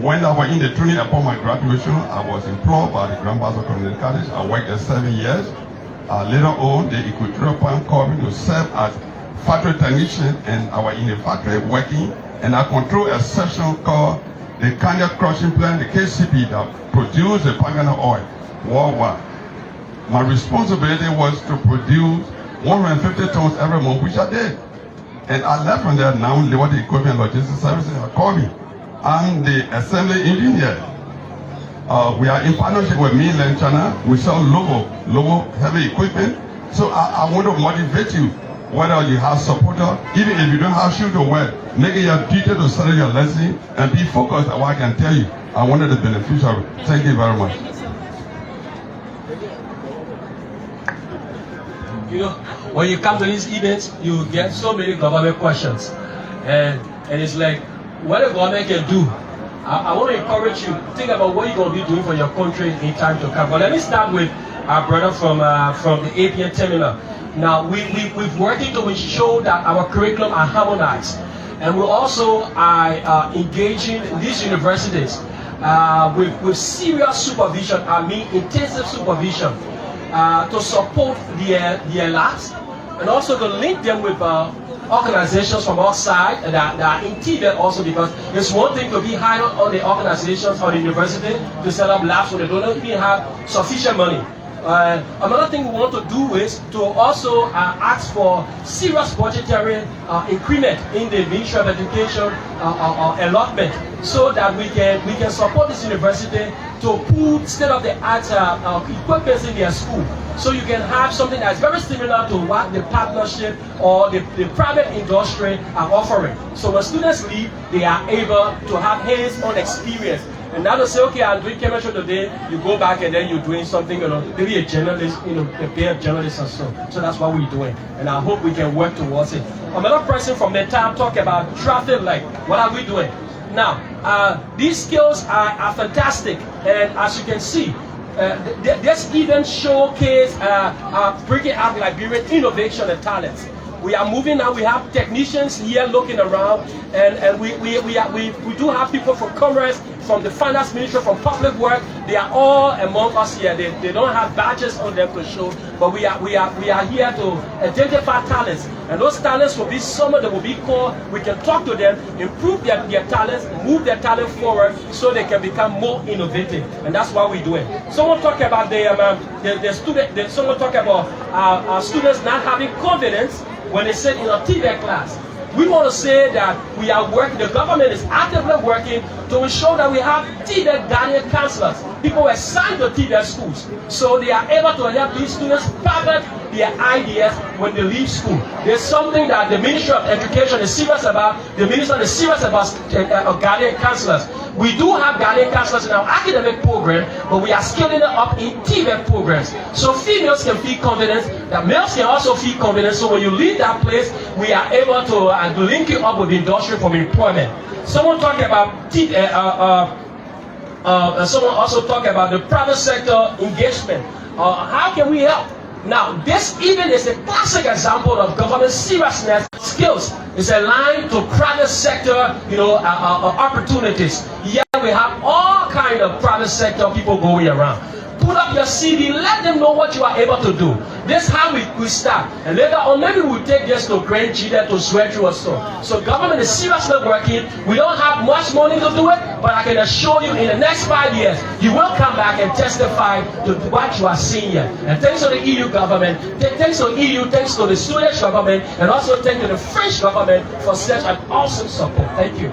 C: When I was in the training upon my graduation, I was employed by the Grand Bassa Community College. I worked there 7 years. Later on, the Equatorial Palm called me to serve as factory technician, and I was in the factory working, and I control a section called the Kenya Crushing Plant, the KCP, that produces the palm kernel oil worldwide. My responsibility was to produce 150 tons every month, which I did. And I left from there. Now Liberty Equipment Logistics Services are calling me. I'm the assembly engineer. We are in partnership with mainland China. We sell logo heavy equipment. So I want to motivate you, whether you have supporter, even if you don't have shoes to wear, make it your duty to study your lesson and be focused on what I can tell you. I wanted the beneficiary. Thank you very much.
M: You know, when you come to these events, you get so many government questions. And it's like, what the government can do. I want to encourage you, think about what you're going to be doing for your country in time to come. But let me start with our brother from the APN terminal. Now, we're working to ensure that our curriculum are harmonized. And we also are engaging these universities with serious supervision, intensive supervision, to support their labs, and also to link them with organizations from outside that are in Tibet also, because it's one thing to be hired on the organizations or the university to set up labs when they don't even have sufficient money. Another thing we want to do is to also ask for serious budgetary increment in the Ministry of Education allotment, so that we can support this university to put state-of-the-art equipment in their school. So you can have something that's very similar to what the partnership or the private industry are offering. So when students leave, they are able to have hands-on experience. And now to say, okay, I'm doing chemistry today, you go back and then you're doing something, maybe a journalist, a pair of journalists or so. So that's what we're doing. And I hope we can work towards it. Another person from the time talked about traffic light. What are we doing? Now, these skills are fantastic. And as you can see, this event showcase bringing out Liberian innovation and talents. We are moving now. We have technicians here looking around, and we do have people from commerce, from the finance ministry, from public work. They are all among us here. They don't have badges on them to show, but we are here to identify talents, and those talents will be someone that will be called. We can talk to them, improve their talents, move their talent forward, so they can become more innovative, and that's what we're doing. Someone talk about the student. Someone talk about our students not having confidence when they sit in a Tvet class. We want to say that we are working, the government is actively working to ensure that we have Tvet guardian counselors. People assigned to Tvet schools, so they are able to help these students perfect their ideas when they leave school. There's something that the Ministry of Education is serious about. The minister is serious about guardian counselors. We do have guardian counselors in our academic program, but we are scaling it up in Tvet programs. So females can feel confidence, that males can also feel confidence. So when you leave that place, we are able to link you up with the industry from employment. Someone talked about someone also talked about the private sector engagement. How can we help? Now, this even is a classic example of government seriousness. Skills is aligned to private sector, opportunities. Yeah, we have all kind of private sector people going around. Put up your CV, let them know what you are able to do. This is how we start. And later on, maybe we'll take this to Grand Chile, to swear through or so. So government is seriously working. We don't have much money to do it, but I can assure you in the next 5 years, you will come back and testify to what you are seeing here. And thanks to the EU government, thanks to EU, thanks to the Swedish government, and also thanks to the French government for such an awesome support. Thank you.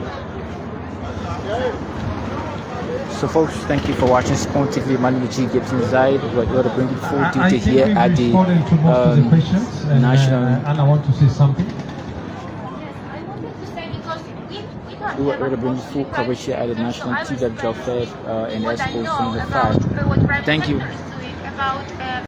B: So folks, thank you for watching Spoon TV. My name is G. Gibson Zaid. We're going to bring you full detail here at the national.
P: And I want to say something.
B: We're going to bring you full coverage here at the National Tvet Job Fair in Expo 2025. Thank you.
R: About